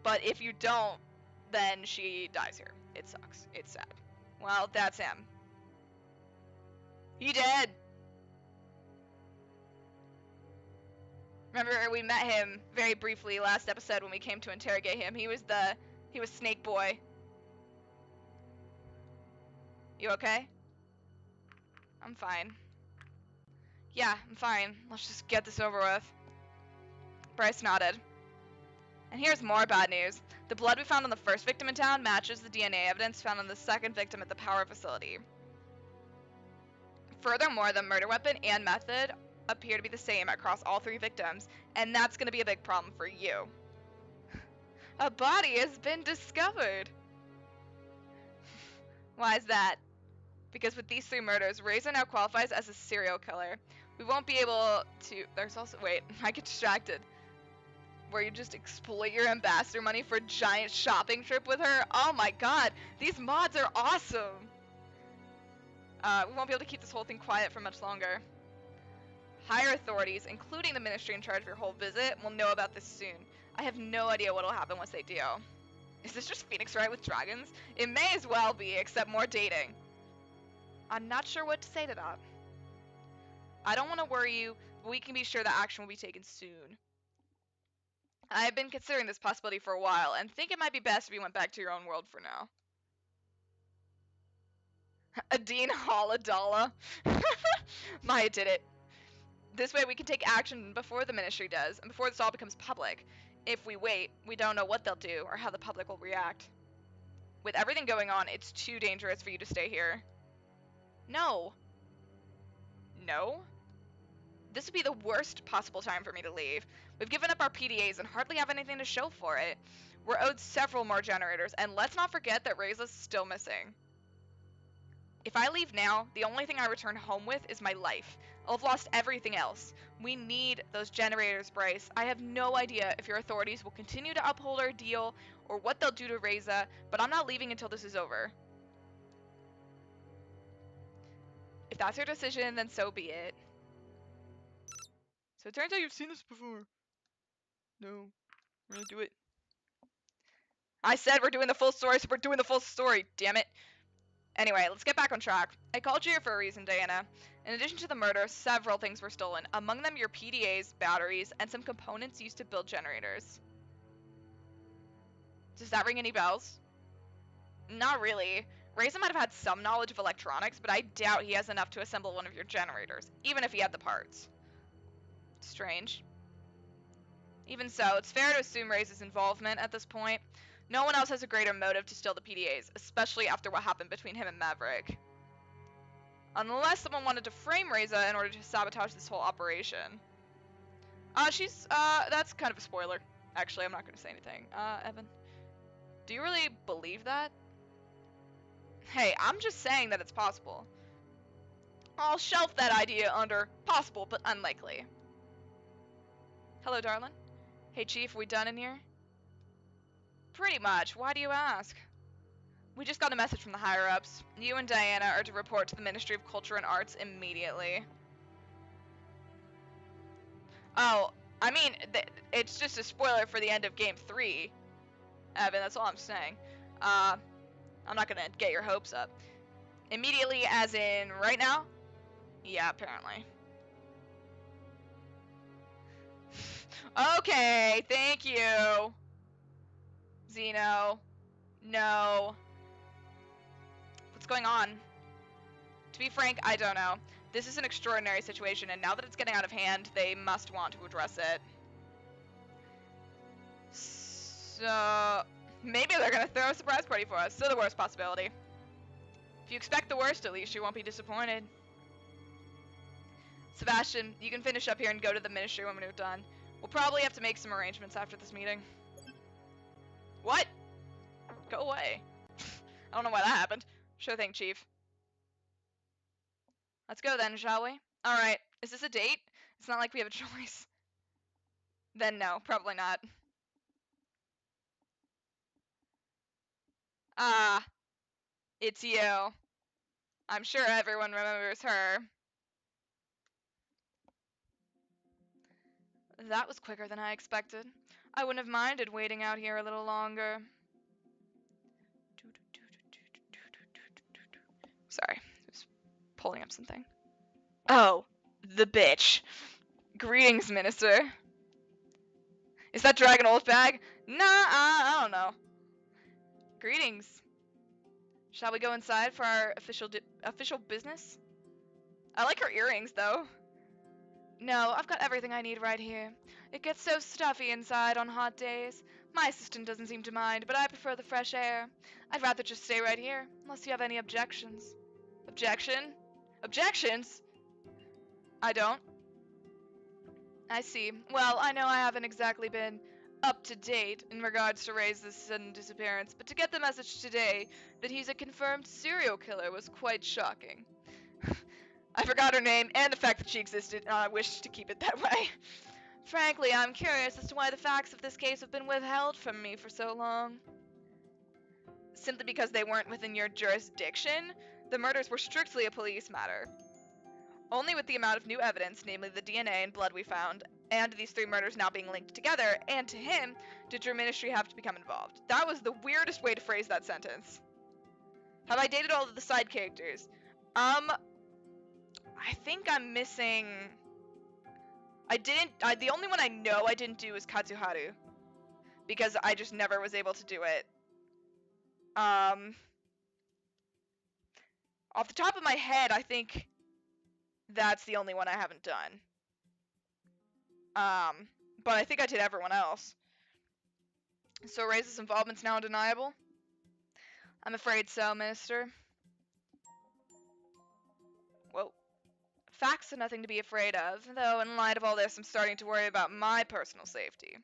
But if you don't, then she dies here. It sucks. It's sad. Well, that's him. He did. Remember, we met him very briefly last episode when we came to interrogate him. He was Snake Boy. You okay? I'm fine. Yeah, I'm fine. Let's just get this over with. Bryce nodded. And here's more bad news. The blood we found on the first victim in town matches the DNA evidence found on the second victim at the power facility. Furthermore, the murder weapon and method appear to be the same across all three victims, and that's going to be a big problem for you. A body has been discovered! Why is that? Because with these three murders, Razor now qualifies as a serial killer. We won't be able to— there's also— wait, I get distracted. Where you just exploit your ambassador money for a giant shopping trip with her? Oh my god, these mods are awesome! We won't be able to keep this whole thing quiet for much longer. Higher authorities, including the ministry in charge of your whole visit, will know about this soon. I have no idea what will happen once they do. Is this just Phoenix Wright with dragons? It may as well be, except more dating. I'm not sure what to say to that. I don't want to worry you, but we can be sure that action will be taken soon. I have been considering this possibility for a while, and think it might be best if you went back to your own world for now. Adine Haladala. Maya did it. This way we can take action before the ministry does, and before this all becomes public. If we wait, we don't know what they'll do, or how the public will react. With everything going on, it's too dangerous for you to stay here. No. No? This would be the worst possible time for me to leave. We've given up our PDAs and hardly have anything to show for it. We're owed several more generators, and let's not forget that Rayla's still missing. If I leave now, the only thing I return home with is my life. I'll have lost everything else. We need those generators, Bryce. I have no idea if your authorities will continue to uphold our deal or what they'll do to Reza, but I'm not leaving until this is over. If that's your decision, then so be it. So it turns out you've seen this before. No, we're gonna do it. I said we're doing the full story, so we're doing the full story, damn it. Anyway, let's get back on track. I called you here for a reason, Diana. In addition to the murder, several things were stolen. Among them, your PDAs, batteries, and some components used to build generators. Does that ring any bells? Not really. Reza might have had some knowledge of electronics, but I doubt he has enough to assemble one of your generators, even if he had the parts. Strange. Even so, it's fair to assume Reza's involvement at this point. No one else has a greater motive to steal the PDAs, especially after what happened between him and Maverick. Unless someone wanted to frame Reza in order to sabotage this whole operation. That's kind of a spoiler. Actually, I'm not going to say anything. Evan, do you really believe that? Hey, I'm just saying that it's possible. I'll shelf that idea under possible but unlikely. Hello, darling. Hey, Chief, we done in here? Pretty much. Why do you ask? We just got a message from the higher-ups. You and Diana are to report to the Ministry of Culture and Arts immediately. Oh, I mean, it's just a spoiler for the end of Game 3. Evan, that's all I'm saying. I'm not gonna get your hopes up. Immediately as in right now? Yeah, apparently. Okay, thank you. Zeno. No. What's going on? To be frank, I don't know. This is an extraordinary situation, and now that it's getting out of hand, they must want to address it. So, maybe they're gonna throw a surprise party for us. Still the worst possibility. If you expect the worst, at least you won't be disappointed. Sebastian, you can finish up here and go to the ministry when we're done. We'll probably have to make some arrangements after this meeting. What? Go away. I don't know why that happened. Sure thing, Chief. Let's go then, shall we? Alright, is this a date? It's not like we have a choice. Then no, probably not. Ah, it's you. I'm sure everyone remembers her. That was quicker than I expected. I wouldn't have minded waiting out here a little longer. Sorry, I was pulling up something. Oh, the bitch. Greetings, Minister. Is that Dragon Wolf bag? Nah, I don't know. Greetings. Shall we go inside for our official business? I like her earrings, though. No, I've got everything I need right here. It gets so stuffy inside on hot days. My assistant doesn't seem to mind, but I prefer the fresh air. I'd rather just stay right here, unless you have any objections. Objection? Objections? I don't. I see. Well, I know I haven't exactly been up to date in regards to Ray's sudden disappearance, but to get the message today that he's a confirmed serial killer was quite shocking. I forgot her name and the fact that she existed, and I wished to keep it that way. Frankly, I'm curious as to why the facts of this case have been withheld from me for so long. Simply because they weren't within your jurisdiction, the murders were strictly a police matter. Only with the amount of new evidence, namely the DNA and blood we found, and these 3 murders now being linked together, and to him, did your ministry have to become involved. That was the weirdest way to phrase that sentence. Have I dated all of the side characters? I think I'm missing... the only one I know I didn't do is Katsuharu. Because I just never was able to do it. Off the top of my head, I think that's the only one I haven't done. But I think I did everyone else. So Ray's involvement's now undeniable? I'm afraid so, Minister. Whoa. Facts are nothing to be afraid of, though in light of all this, I'm starting to worry about my personal safety.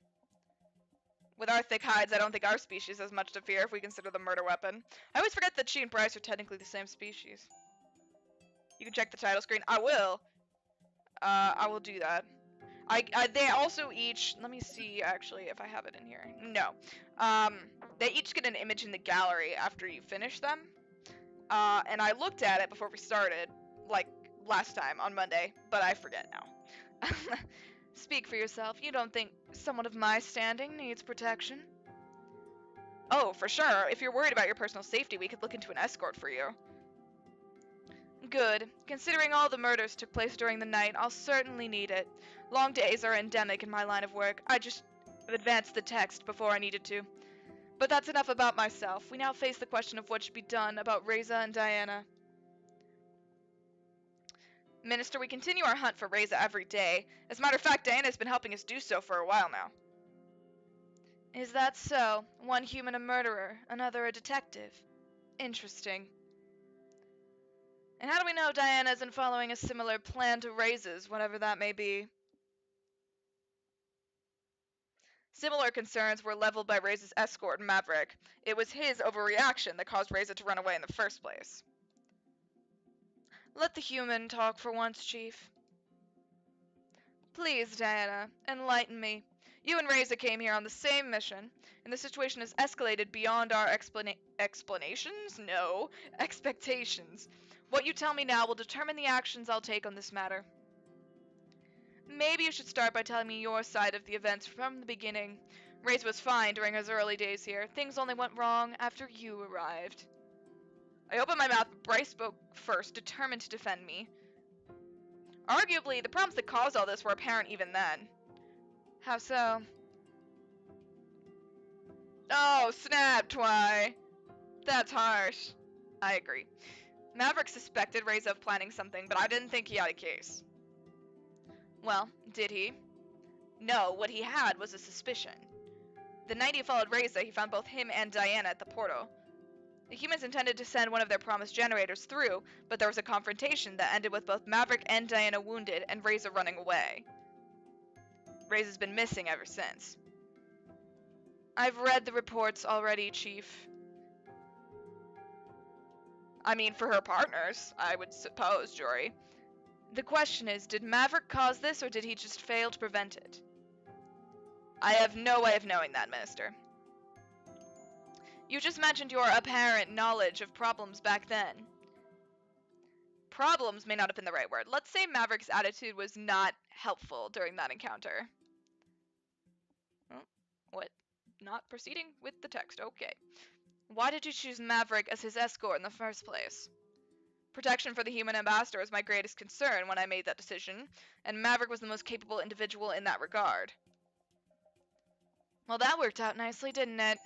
With our thick hides, I don't think our species has much to fear if we consider the murder weapon. I always forget that she and Bryce are technically the same species. You can check the title screen. I will. I will do that. They also each, let me see actually if I have it in here. No. They each get an image in the gallery after you finish them. And I looked at it before we started, like last time on Monday, but I forget now. Speak for yourself. You don't think someone of my standing needs protection? Oh, for sure. If you're worried about your personal safety, we could look into an escort for you. Good. Considering all the murders took place during the night, I'll certainly need it. Long days are endemic in my line of work. I just advanced the text before I needed to. But that's enough about myself. We now face the question of what should be done about Reza and Diana. Minister, we continue our hunt for Reza every day. As a matter of fact, Diana's been helping us do so for a while now. Is that so? One human a murderer, another a detective. Interesting. And how do we know Diana isn't following a similar plan to Reza's, whatever that may be? Similar concerns were leveled by Reza's escort, Maverick. It was his overreaction that caused Reza to run away in the first place. Let the human talk for once, Chief. Please, Diana, enlighten me. You and Reza came here on the same mission, and the situation has escalated beyond our explanations? No, expectations. What you tell me now will determine the actions I'll take on this matter. Maybe you should start by telling me your side of the events from the beginning. Reza was fine during his early days here. Things only went wrong after you arrived. I opened my mouth, but Bryce spoke first, determined to defend me. Arguably, the problems that caused all this were apparent even then. How so? Oh, snap, Twy. That's harsh. I agree. Maverick suspected Reza of planning something, but I didn't think he had a case. Well, did he? No, what he had was a suspicion. The night he followed Reza, he found both him and Diana at the portal. The humans intended to send one of their promised generators through, but there was a confrontation that ended with both Maverick and Diana wounded and Reza running away. Reza's been missing ever since. I've read the reports already, Chief. I mean, for her partners, I would suppose, Jory. The question is, did Maverick cause this, or did he just fail to prevent it? I have no way of knowing that, Minister. You just mentioned your apparent knowledge of problems back then. Problems may not have been the right word. Let's say Maverick's attitude was not helpful during that encounter. Oh, what? Not proceeding with the text. Okay. Why did you choose Maverick as his escort in the first place? Protection for the human ambassador was my greatest concern when I made that decision, and Maverick was the most capable individual in that regard. Well, that worked out nicely, didn't it?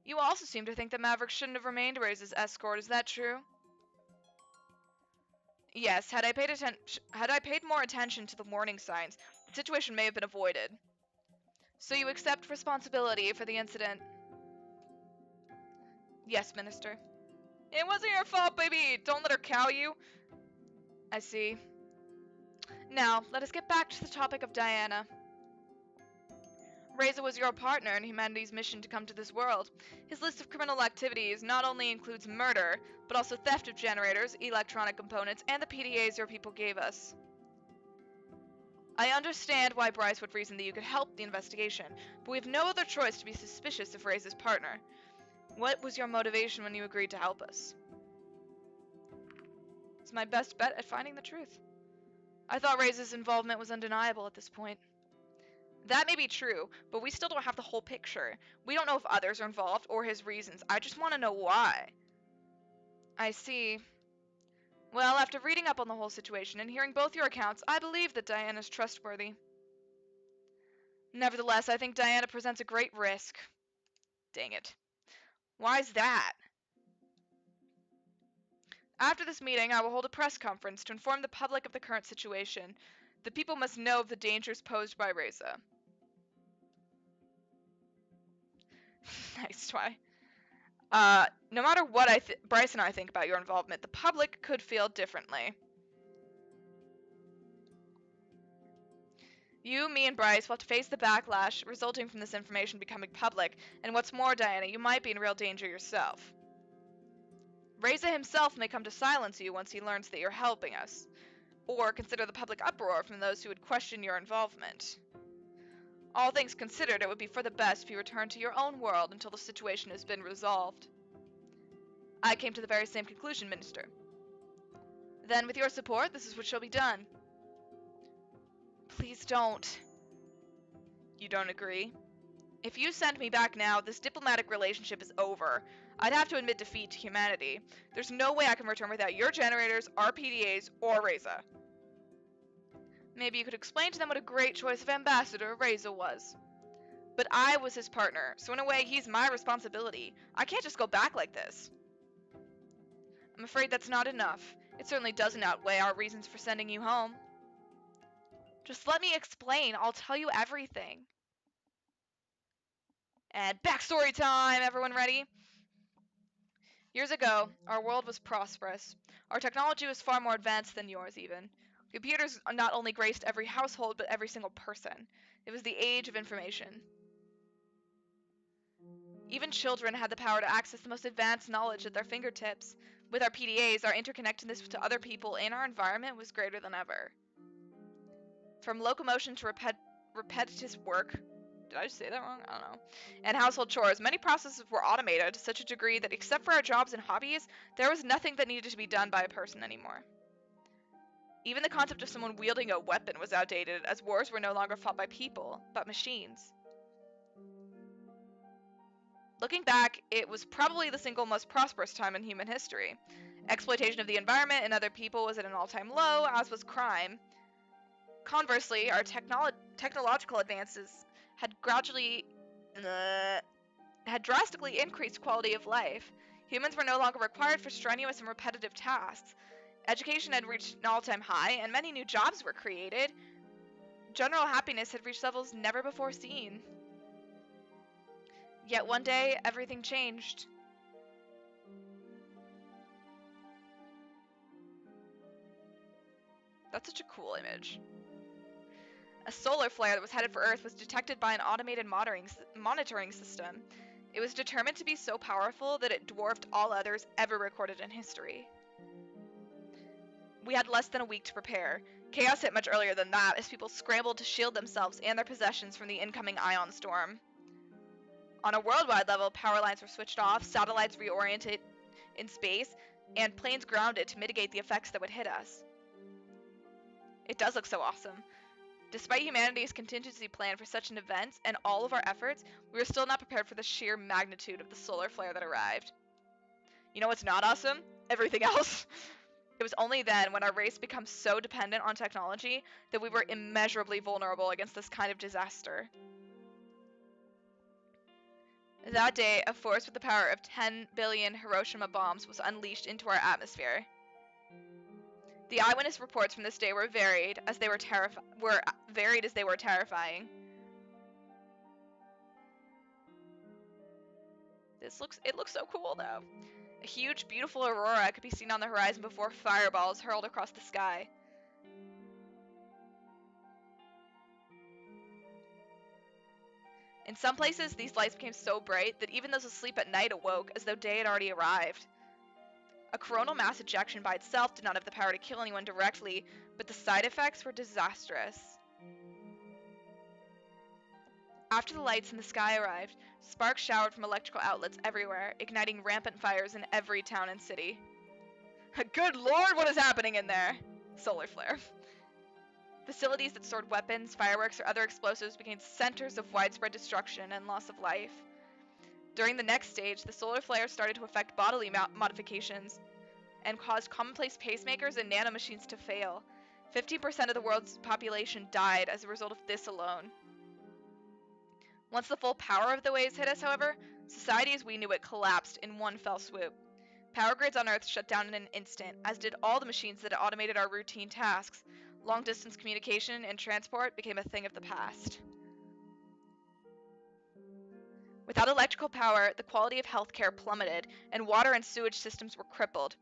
You also seem to think that Maverick shouldn't have remained Reza's escort, is that true? Yes, had I paid more attention to the warning signs, the situation may have been avoided. So you accept responsibility for the incident? Yes, Minister. It wasn't your fault, baby! Don't let her cow you! I see. Now, let us get back to the topic of Diana. Reza was your partner in humanity's mission to come to this world. His list of criminal activities not only includes murder, but also theft of generators, electronic components, and the PDAs your people gave us. I understand why Bryce would reason that you could help the investigation, but we have no other choice to be suspicious of Reza's partner. What was your motivation when you agreed to help us? It's my best bet at finding the truth. I thought Reza's involvement was undeniable at this point. That may be true, but we still don't have the whole picture. We don't know if others are involved or his reasons. I just want to know why. I see. Well, after reading up on the whole situation and hearing both your accounts, I believe that Diana's trustworthy. Nevertheless, I think Diana presents a great risk. Dang it. Why's that? After this meeting, I will hold a press conference to inform the public of the current situation. The people must know of the dangers posed by Reza. Nice try. No matter what Bryce and I think about your involvement, the public could feel differently. You, me, and Bryce will have to face the backlash resulting from this information becoming public, and what's more, Diana, you might be in real danger yourself. Reza himself may come to silence you once he learns that you're helping us, or consider the public uproar from those who would question your involvement. All things considered, it would be for the best if you returned to your own world until the situation has been resolved. I came to the very same conclusion, Minister. Then, with your support, this is what shall be done. Please don't. You don't agree? If you send me back now, this diplomatic relationship is over. I'd have to admit defeat to humanity. There's no way I can return without your generators, our PDAs, or Reza. Maybe you could explain to them what a great choice of ambassador Reza was. But I was his partner, so in a way, he's my responsibility. I can't just go back like this. I'm afraid that's not enough. It certainly doesn't outweigh our reasons for sending you home. Just let me explain. I'll tell you everything. And backstory time! Everyone ready? Years ago, our world was prosperous. Our technology was far more advanced than yours, even. Computers not only graced every household, but every single person. It was the age of information. Even children had the power to access the most advanced knowledge at their fingertips. With our PDAs, our interconnectedness to other people and our environment was greater than ever. From locomotion to repetitive work, did I just say that wrong? I don't know. And household chores, many processes were automated to such a degree that except for our jobs and hobbies, there was nothing that needed to be done by a person anymore. Even the concept of someone wielding a weapon was outdated, as wars were no longer fought by people, but machines. Looking back, it was probably the single most prosperous time in human history. Exploitation of the environment and other people was at an all-time low, as was crime. Conversely, our technological advances had drastically increased quality of life. Humans were no longer required for strenuous and repetitive tasks. Education had reached an all-time high, and many new jobs were created. General happiness had reached levels never before seen. Yet one day, everything changed. That's such a cool image. A solar flare that was headed for Earth was detected by an automated monitoring system. It was determined to be so powerful that it dwarfed all others ever recorded in history. We had less than a week to prepare. Chaos hit much earlier than that, as people scrambled to shield themselves and their possessions from the incoming ion storm. On a worldwide level, power lines were switched off, satellites reoriented in space, and planes grounded to mitigate the effects that would hit us. It does look so awesome. Despite humanity's contingency plan for such an event and all of our efforts, we were still not prepared for the sheer magnitude of the solar flare that arrived. You know what's not awesome? Everything else. It was only then, when our race becomes so dependent on technology, that we were immeasurably vulnerable against this kind of disaster. That day, a force with the power of 10 billion Hiroshima bombs was unleashed into our atmosphere. The eyewitness reports from this day were varied as they were terrifying. It looks so cool though. A huge, beautiful aurora could be seen on the horizon before fireballs hurled across the sky. In some places, these lights became so bright that even those asleep at night awoke as though day had already arrived. A coronal mass ejection by itself did not have the power to kill anyone directly, but the side effects were disastrous. After the lights in the sky arrived, sparks showered from electrical outlets everywhere, igniting rampant fires in every town and city. Good lord, what is happening in there? Solar flare. Facilities that stored weapons, fireworks, or other explosives became centers of widespread destruction and loss of life. During the next stage, the solar flare started to affect bodily modifications and caused commonplace pacemakers and nanomachines to fail. 15% of the world's population died as a result of this alone. Once the full power of the waves hit us, however, society as we knew it collapsed in one fell swoop. Power grids on Earth shut down in an instant, as did all the machines that automated our routine tasks. Long-distance communication and transport became a thing of the past. Without electrical power, the quality of healthcare plummeted, and water and sewage systems were crippled.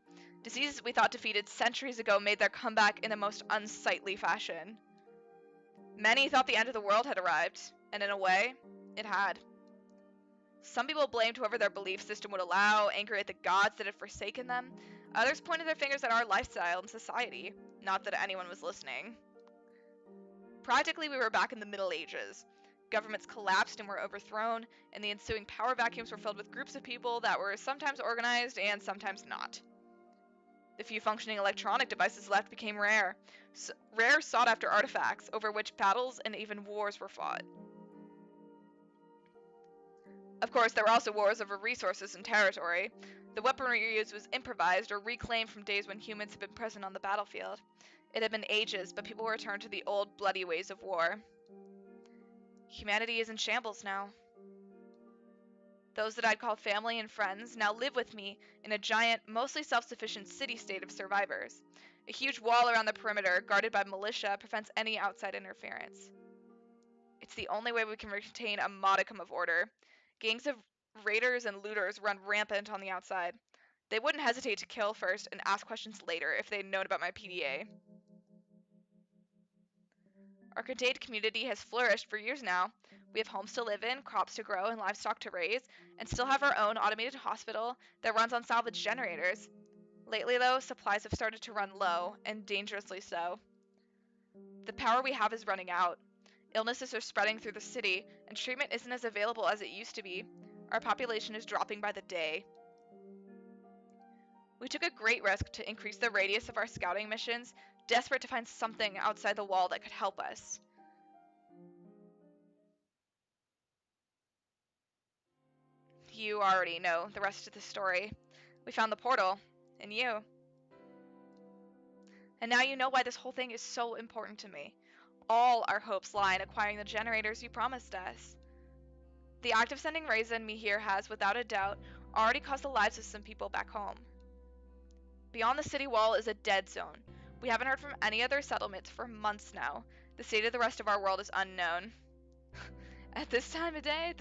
Diseases we thought defeated centuries ago made their comeback in a most unsightly fashion. Many thought the end of the world had arrived, and in a way, it had. Some people blamed whoever their belief system would allow, angry at the gods that had forsaken them. Others pointed their fingers at our lifestyle and society, not that anyone was listening. Practically, we were back in the Middle Ages. Governments collapsed and were overthrown, and the ensuing power vacuums were filled with groups of people that were sometimes organized and sometimes not. The few functioning electronic devices left became rare. Rare sought-after artifacts over which battles and even wars were fought. Of course, there were also wars over resources and territory. The weaponry used was improvised or reclaimed from days when humans had been present on the battlefield. It had been ages, but people returned to the old, bloody ways of war. Humanity is in shambles now. Those that I'd call family and friends now live with me in a giant, mostly self-sufficient city-state of survivors. A huge wall around the perimeter, guarded by militia, prevents any outside interference. It's the only way we can retain a modicum of order. Gangs of raiders and looters run rampant on the outside. They wouldn't hesitate to kill first and ask questions later if they'd known about my PDA. Our contained community has flourished for years now. We have homes to live in, crops to grow, and livestock to raise, and still have our own automated hospital that runs on salvage generators. Lately, though, supplies have started to run low, and dangerously so. The power we have is running out. Illnesses are spreading through the city, and treatment isn't as available as it used to be. Our population is dropping by the day. We took a great risk to increase the radius of our scouting missions, desperate to find something outside the wall that could help us. You already know the rest of the story. We found the portal, and you. And now you know why this whole thing is so important to me. All our hopes lie in acquiring the generators you promised us. The act of sending Reza and me here has, without a doubt, already cost the lives of some people back home. Beyond the city wall is a dead zone. We haven't heard from any other settlements for months now. The state of the rest of our world is unknown. At this time of day,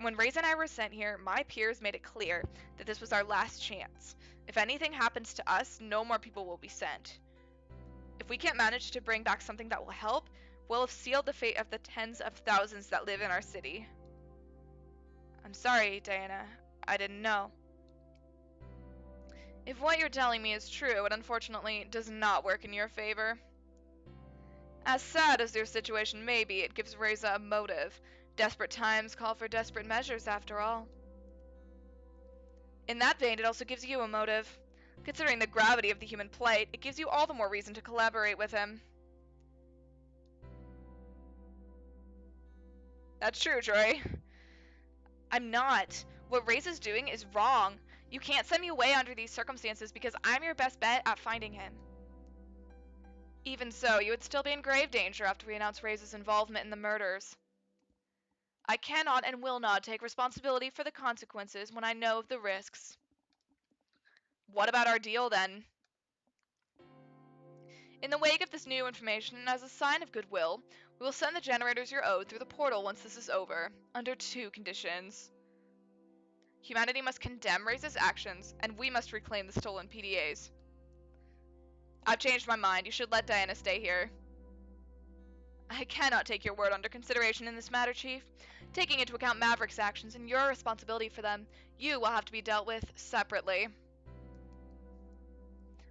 when Reza and I were sent here, my peers made it clear that this was our last chance. If anything happens to us, no more people will be sent. If we can't manage to bring back something that will help, we'll have sealed the fate of the tens of thousands that live in our city. I'm sorry, Diana. I didn't know. If what you're telling me is true, it unfortunately does not work in your favor. As sad as your situation may be, it gives Reza a motive. Desperate times call for desperate measures, after all. In that vein, it also gives you a motive. Considering the gravity of the human plight, it gives you all the more reason to collaborate with him. That's true, Troy. I'm not. What Reza's doing is wrong. You can't send me away under these circumstances because I'm your best bet at finding him. Even so, you would still be in grave danger after we announce Reza's involvement in the murders. I cannot and will not take responsibility for the consequences when I know of the risks. What about our deal, then? In the wake of this new information, and as a sign of goodwill, we will send the generators your ode through the portal once this is over, under 2 conditions. Humanity must condemn Reza's actions, and we must reclaim the stolen PDAs. I've changed my mind. You should let Diana stay here. I cannot take your word under consideration in this matter, Chief. Taking into account Maverick's actions and your responsibility for them, you will have to be dealt with separately.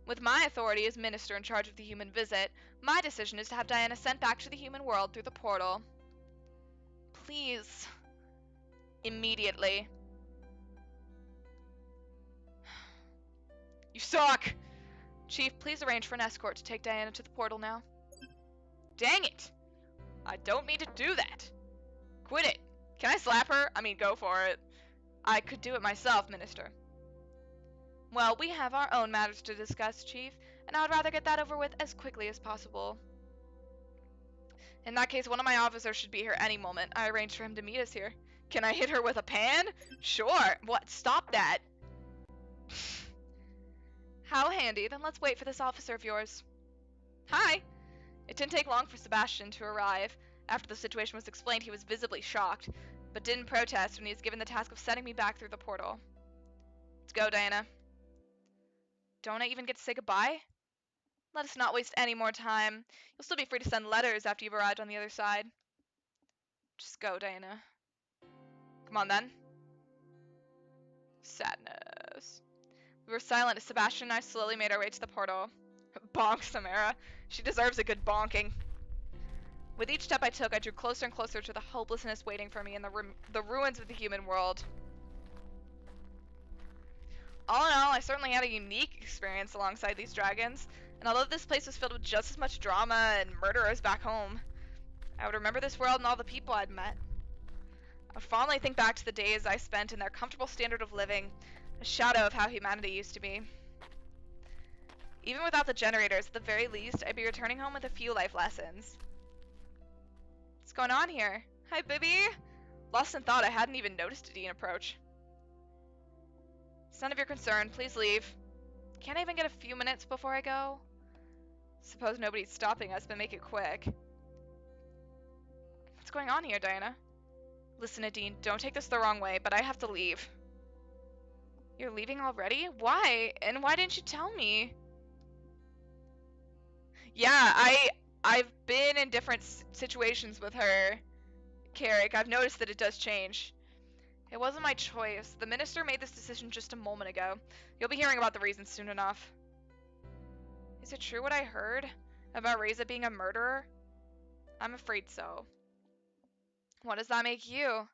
With my authority as minister in charge of the human visit, my decision is to have Diana sent back to the human world through the portal. Please. Immediately. You suck! Chief, please arrange for an escort to take Diana to the portal now. Dang it! I don't mean to do that. Quit it. Can I slap her? I mean, go for it. I could do it myself, Minister. Well, we have our own matters to discuss, Chief, and I would rather get that over with as quickly as possible. In that case, one of my officers should be here any moment. I arranged for him to meet us here. Can I hit her with a pan? Sure. What? Stop that. How handy. Then let's wait for this officer of yours. Hi. It didn't take long for Sebastian to arrive. After the situation was explained, he was visibly shocked, but didn't protest when he was given the task of sending me back through the portal. Let's go, Diana. Don't I even get to say goodbye? Let us not waste any more time. You'll still be free to send letters after you've arrived on the other side. Just go, Diana. Come on then. Sadness. We were silent as Sebastian and I slowly made our way to the portal. Bonks, Emera. She deserves a good bonking. With each step I took, I drew closer and closer to the hopelessness waiting for me in the ruins of the human world. All in all, I certainly had a unique experience alongside these dragons, and although this place was filled with just as much drama and murder as back home, I would remember this world and all the people I'd met. I would fondly think back to the days I spent in their comfortable standard of living, a shadow of how humanity used to be. Even without the generators, at the very least, I'd be returning home with a few life lessons. What's going on here? Hi, Bibby! Lost in thought, I hadn't even noticed Dean approach. It's none of your concern, please leave. Can't I even get a few minutes before I go? Suppose nobody's stopping us, but make it quick. What's going on here, Diana? Listen, Nadine, don't take this the wrong way, but I have to leave. You're leaving already? Why? And why didn't you tell me? Yeah, I've been in different situations with her, Carrick. I've noticed that it does change. It wasn't my choice. The minister made this decision just a moment ago. You'll be hearing about the reasons soon enough. Is it true what I heard about Reza being a murderer? I'm afraid so. What does that make you?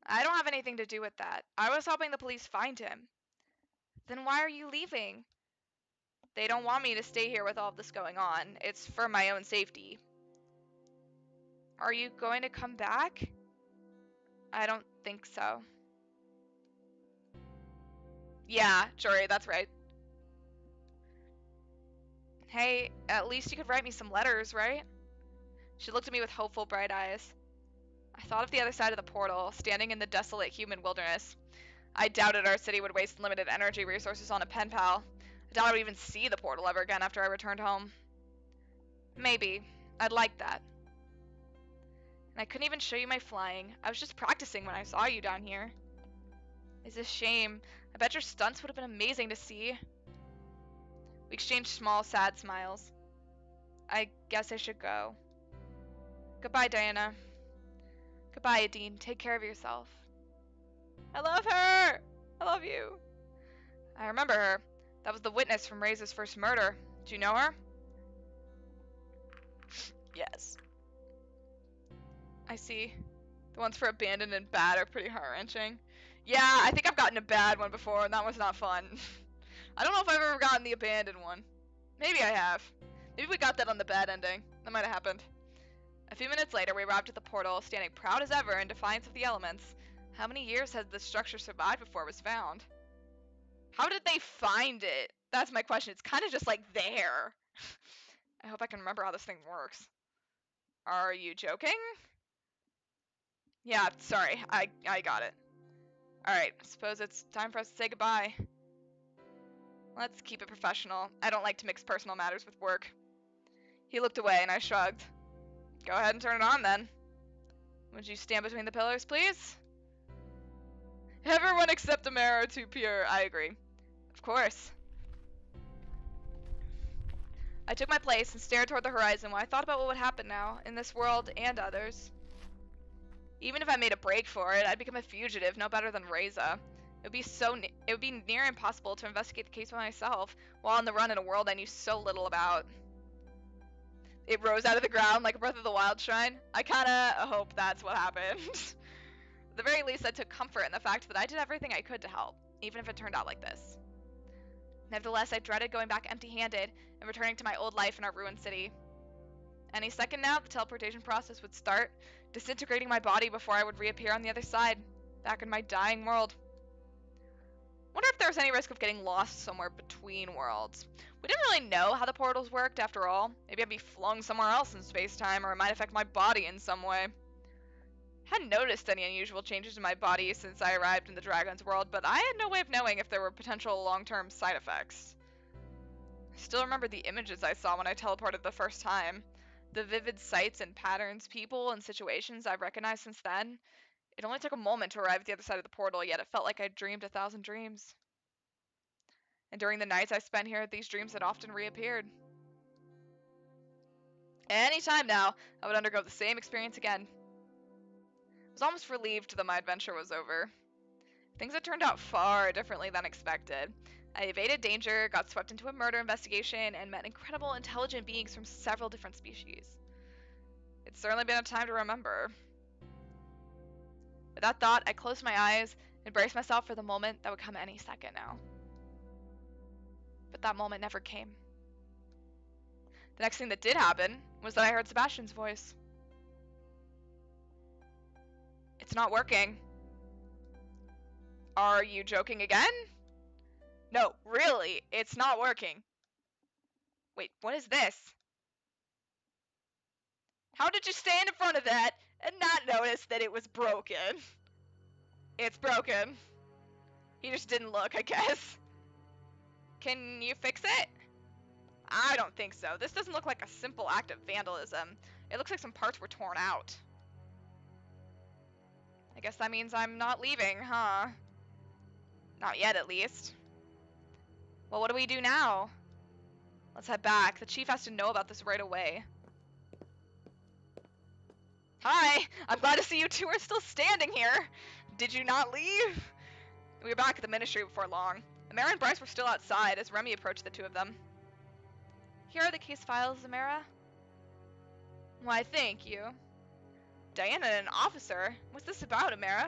I don't have anything to do with that. I was helping the police find him. Then why are you leaving? They don't want me to stay here with all of this going on. It's for my own safety. Are you going to come back? I don't think so. Yeah, Jory, that's right. Hey, at least you could write me some letters, right? She looked at me with hopeful, bright eyes. I thought of the other side of the portal, standing in the desolate human wilderness. I doubted our city would waste limited energy resources on a pen pal. I doubt I would even see the portal ever again after I returned home. Maybe. I'd like that. And I couldn't even show you my flying. I was just practicing when I saw you down here. It's a shame. I bet your stunts would have been amazing to see. We exchanged small, sad smiles. I guess I should go. Goodbye, Diana. Goodbye, Adine. Take care of yourself. I love her! I love you. I remember her. That was the witness from Reza's first murder. Do you know her? Yes. I see. The ones for abandoned and bad are pretty heart-wrenching. Yeah, I think I've gotten a bad one before, and that was not fun. I don't know if I've ever gotten the abandoned one. Maybe I have. Maybe we got that on the bad ending. That might have happened. A few minutes later, we arrived at the portal, standing proud as ever in defiance of the elements. How many years had this structure survived before it was found? How did they find it? That's my question. It's kind of just like there. I hope I can remember how this thing works. Are you joking? Yeah, sorry. I got it. Alright, suppose it's time for us to say goodbye. Let's keep it professional. I don't like to mix personal matters with work. He looked away and I shrugged. Go ahead and turn it on then. Would you stand between the pillars, please? Everyone except Emera are too pure. I agree. Of course. I took my place and stared toward the horizon while I thought about what would happen now, in this world and others. Even if I made a break for it, I'd become a fugitive, no better than Reza. It would be near impossible to investigate the case by myself, while on the run in a world I knew so little about. It rose out of the ground like a Breath of the Wild shrine. I kinda hope that's what happened. At the very least, I took comfort in the fact that I did everything I could to help, even if it turned out like this. Nevertheless, I dreaded going back empty-handed and returning to my old life in our ruined city. Any second now, the teleportation process would start, disintegrating my body before I would reappear on the other side, back in my dying world. Wonder if there was any risk of getting lost somewhere between worlds. We didn't really know how the portals worked after all. Maybe I'd be flung somewhere else in space-time, or it might affect my body in some way. Hadn't noticed any unusual changes in my body since I arrived in the Dragon's world, but I had no way of knowing if there were potential long-term side effects. I still remember the images I saw when I teleported the first time. The vivid sights and patterns, people, and situations I've recognized since then. It only took a moment to arrive at the other side of the portal, yet it felt like I'd dreamed 1,000 dreams. And during the nights I spent here, these dreams had often reappeared. Any time now, I would undergo the same experience again. was almost relieved that my adventure was over. Things had turned out far differently than expected. I evaded danger, got swept into a murder investigation, and met incredible intelligent beings from several different species. It's certainly been a time to remember. With that thought, I closed my eyes and braced myself for the moment that would come any second now. But that moment never came. The next thing that did happen was that I heard Sebastian's voice. It's not working. Are you joking again? No, really, it's not working. Wait, what is this? How did you stand in front of that and not notice that it was broken? It's broken. He just didn't look, I guess. Can you fix it? I don't think so. This doesn't look like a simple act of vandalism. It looks like some parts were torn out. I guess that means I'm not leaving, huh? Not yet, at least. Well, what do we do now? Let's head back. The chief has to know about this right away. Hi! I'm glad to see you two are still standing here! Did you not leave? We were back at the ministry before long. Emera and Bryce were still outside as Remy approached the two of them. Here are the case files, Emera. Why, thank you. Diana and an officer? What's this about, Emera?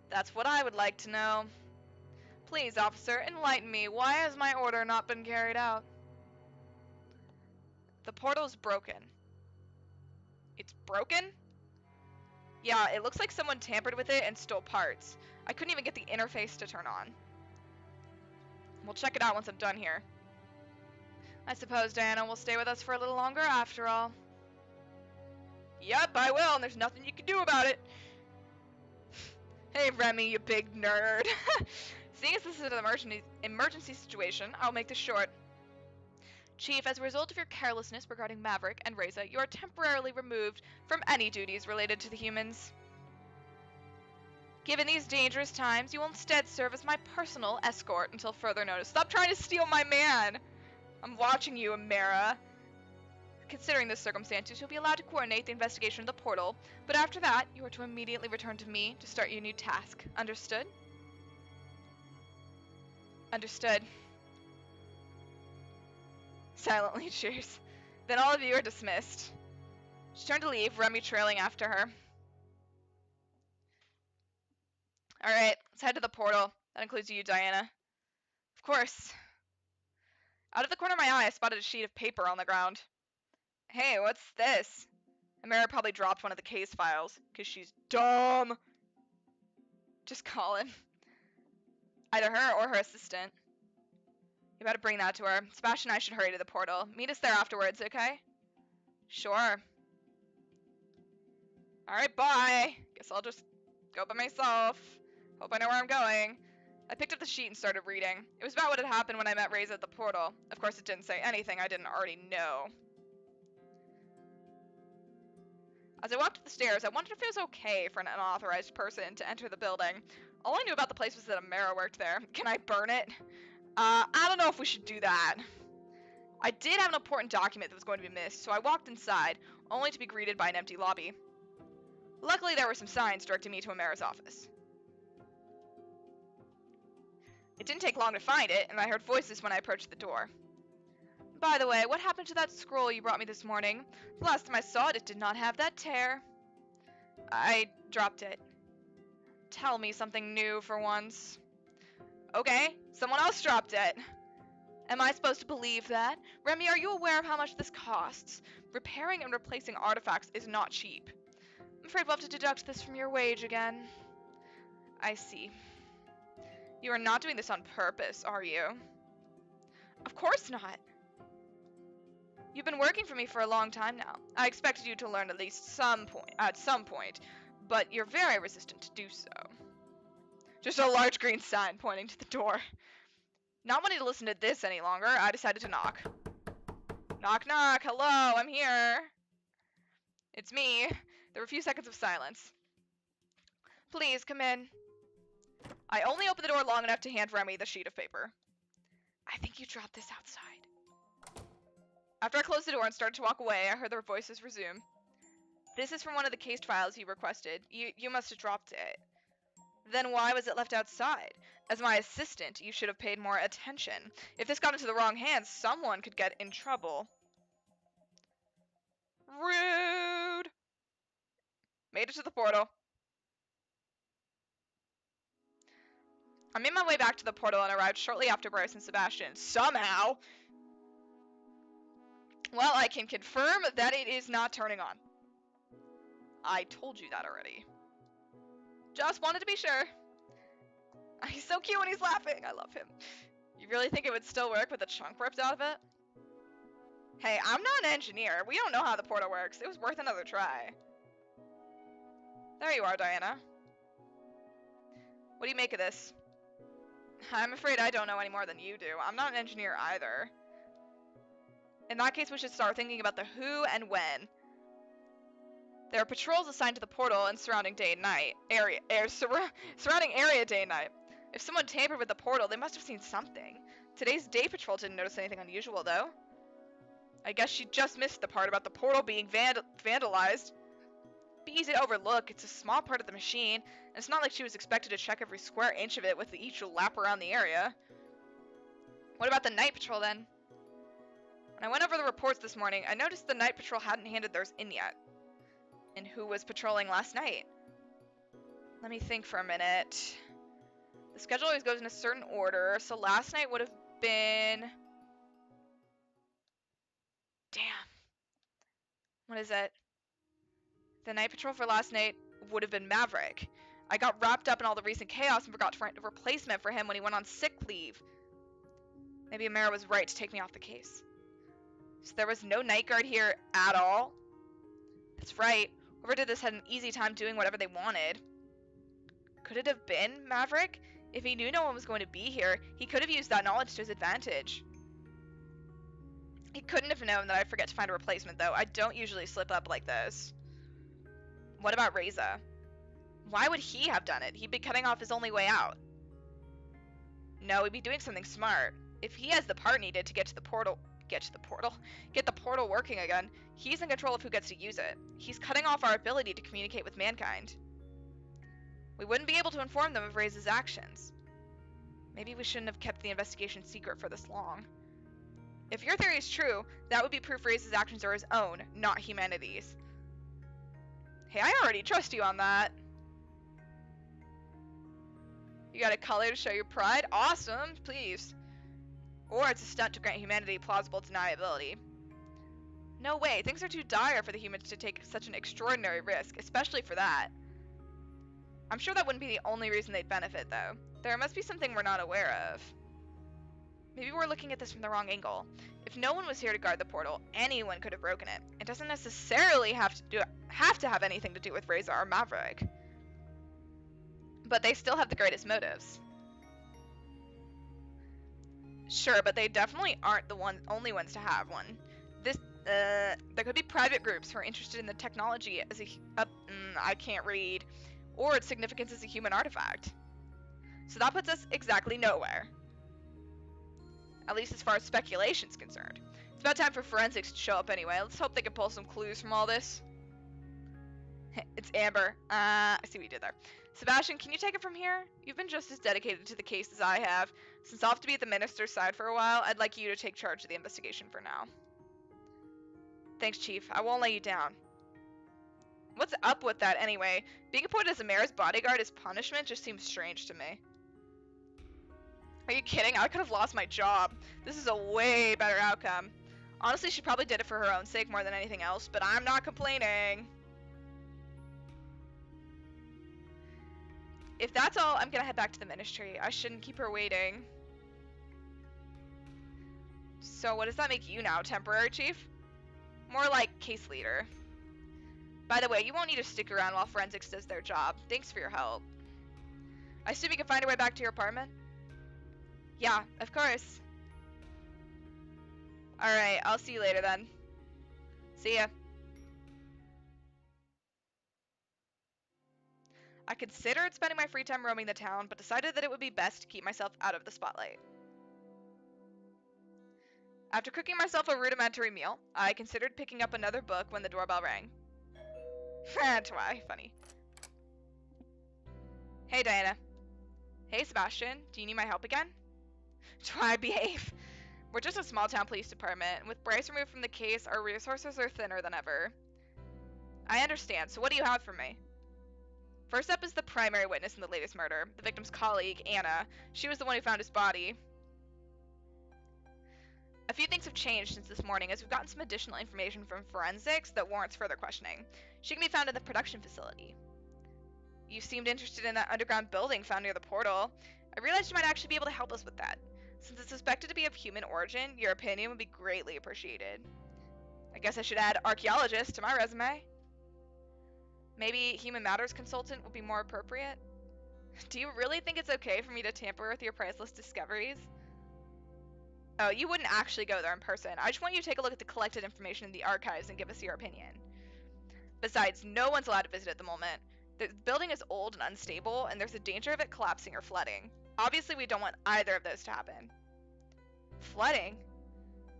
That's what I would like to know. Please, officer, enlighten me. Why has my order not been carried out? The portal's broken. It's broken? Yeah, it looks like someone tampered with it and stole parts. I couldn't even get the interface to turn on. We'll check it out once I'm done here. I suppose Diana will stay with us for a little longer after all. Yep, I will, and there's nothing you can do about it. Hey, Remy, you big nerd. Seeing as this is an emergency situation, I'll make this short. Chief, as a result of your carelessness regarding Maverick and Reza, you are temporarily removed from any duties related to the humans. Given these dangerous times, you will instead serve as my personal escort until further notice. Stop trying to steal my man! I'm watching you, Emera. Considering the circumstances, you'll be allowed to coordinate the investigation of the portal, but after that, you are to immediately return to me to start your new task. Understood? Understood. Silently cheers. Then all of you are dismissed. She turned to leave, Remy trailing after her. Alright, let's head to the portal. That includes you, Diana. Of course. Out of the corner of my eye, I spotted a sheet of paper on the ground. Hey, what's this? Emera probably dropped one of the case files, because she's dumb. Just Colin. Either her or her assistant. You better bring that to her. Sebastian and I should hurry to the portal. Meet us there afterwards, okay? Sure. Alright, bye. Guess I'll just go by myself. Hope I know where I'm going. I picked up the sheet and started reading. It was about what had happened when I met Reza at the portal. Of course, it didn't say anything I didn't already know. As I walked up the stairs, I wondered if it was okay for an unauthorized person to enter the building. All I knew about the place was that Emera worked there. Can I burn it? I don't know if we should do that. I did have an important document that was going to be missed, so I walked inside, only to be greeted by an empty lobby. Luckily, there were some signs directing me to Emera's office. It didn't take long to find it, and I heard voices when I approached the door. By the way, what happened to that scroll you brought me this morning? The last time I saw it, it did not have that tear. I dropped it. Tell me something new for once. Okay, someone else dropped it. Am I supposed to believe that? Remy, are you aware of how much this costs? Repairing and replacing artifacts is not cheap. I'm afraid we'll have to deduct this from your wage again. I see. You are not doing this on purpose, are you? Of course not. You've been working for me for a long time now. I expected you to learn at least at some point, but you're very resistant to do so. Just a large green sign pointing to the door. Not wanting to listen to this any longer, I decided to knock. Knock, knock. Hello, I'm here. It's me. There were a few seconds of silence. Please, come in. I only opened the door long enough to hand Remy the sheet of paper. I think you dropped this outside. After I closed the door and started to walk away, I heard their voices resume. This is from one of the case files you requested. You must have dropped it. Then why was it left outside? As my assistant, you should have paid more attention. If this got into the wrong hands, someone could get in trouble. Rude! Made it to the portal. I made my way back to the portal and arrived shortly after Bryce and Sebastian. Somehow! Well, I can confirm that it is not turning on. I told you that already. Just wanted to be sure. He's so cute when he's laughing. I love him. You really think it would still work with a chunk ripped out of it? Hey, I'm not an engineer. We don't know how the portal works. It was worth another try. There you are, Diana. What do you make of this? I'm afraid I don't know any more than you do. I'm not an engineer either. In that case, we should start thinking about the who and when. There are patrols assigned to the portal and surrounding day and night surrounding area day and night. If someone tampered with the portal, they must have seen something. Today's day patrol didn't notice anything unusual, though. I guess she just missed the part about the portal being vandalized. Be easy to overlook. It's a small part of the machine, and it's not like she was expected to check every square inch of it with each lap around the area. What about the night patrol, then? When I went over the reports this morning, I noticed the night patrol hadn't handed theirs in yet. And who was patrolling last night? Let me think for a minute. The schedule always goes in a certain order, so last night would have been... Damn. What is it? The night patrol for last night would have been Maverick. I got wrapped up in all the recent chaos and forgot to find a replacement for him when he went on sick leave. Maybe Emera was right to take me off the case. So there was no night guard here at all? That's right. Whoever did this had an easy time doing whatever they wanted. Could it have been Maverick? If he knew no one was going to be here, he could have used that knowledge to his advantage. He couldn't have known that I'd forget to find a replacement, though. I don't usually slip up like this. What about Reza? Why would he have done it? He'd be cutting off his only way out. No, he'd be doing something smart. If he has the part needed to get the portal working again, he's in control of who gets to use it. He's cutting off our ability to communicate with mankind. We wouldn't be able to inform them of Reza's actions. Maybe we shouldn't have kept the investigation secret for this long. If your theory is true, that would be proof Reza's actions are his own, not humanity's. Hey, I already trust you on that. You got a color to show your pride? Awesome, please. Or it's a stunt to grant humanity plausible deniability. No way, things are too dire for the humans to take such an extraordinary risk, especially for that. I'm sure that wouldn't be the only reason they'd benefit, though. There must be something we're not aware of. Maybe we're looking at this from the wrong angle. If no one was here to guard the portal, anyone could have broken it. It doesn't necessarily have to have anything to do with Reza or Maverick. But they still have the greatest motives. Sure, but they definitely aren't the only ones to have one. There could be private groups who are interested in the technology as I can't read, or its significance as a human artifact. So that puts us exactly nowhere. At least as far as speculation's concerned. It's about time for forensics to show up anyway. Let's hope they can pull some clues from all this. It's Amber. I see what you did there. Sebastian, can you take it from here? You've been just as dedicated to the case as I have. Since I'll have to be at the minister's side for a while, I'd like you to take charge of the investigation for now. Thanks, Chief. I won't let you down. What's up with that anyway? Being appointed as Emera's bodyguard as punishment just seems strange to me. Are you kidding? I could have lost my job. This is a way better outcome. Honestly, she probably did it for her own sake more than anything else, but I'm not complaining. If that's all, I'm gonna head back to the ministry. I shouldn't keep her waiting. So what does that make you now, temporary chief? More like case leader. By the way, you won't need to stick around while forensics does their job. Thanks for your help. I assume you can find your way back to your apartment? Yeah, of course. Alright, I'll see you later then. See ya. I considered spending my free time roaming the town, but decided that it would be best to keep myself out of the spotlight. After cooking myself a rudimentary meal, I considered picking up another book when the doorbell rang. Twy, funny. Hey, Diana. Hey, Sebastian. Do you need my help again? Twy, behave. We're just a small-town police department, and with Bryce removed from the case, our resources are thinner than ever. I understand, so what do you have for me? First up is the primary witness in the latest murder, the victim's colleague, Anna. She was the one who found his body. A few things have changed since this morning, as we've gotten some additional information from forensics that warrants further questioning. She can be found in the production facility. You seemed interested in that underground building found near the portal. I realized you might actually be able to help us with that. Since it's suspected to be of human origin, your opinion would be greatly appreciated. I guess I should add archaeologist to my resume. Maybe human matters consultant would be more appropriate? Do you really think it's okay for me to tamper with your priceless discoveries? Oh, you wouldn't actually go there in person. I just want you to take a look at the collected information in the archives and give us your opinion. Besides, no one's allowed to visit at the moment. The building is old and unstable, and there's a danger of it collapsing or flooding. Obviously, we don't want either of those to happen. Flooding?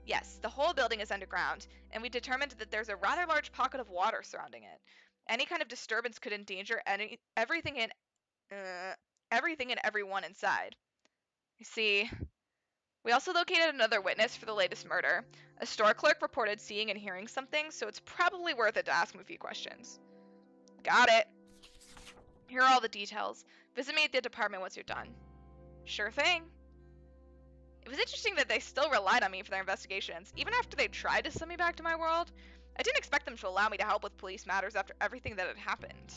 Yes, the whole building is underground, and we determined that there's a rather large pocket of water surrounding it. Any kind of disturbance could endanger everything and everyone inside. You see, we also located another witness for the latest murder. A store clerk reported seeing and hearing something, so it's probably worth it to ask him a few questions. Got it. Here are all the details. Visit me at the department once you're done. Sure thing. It was interesting that they still relied on me for their investigations, even after they tried to send me back to my world. I didn't expect them to allow me to help with police matters after everything that had happened.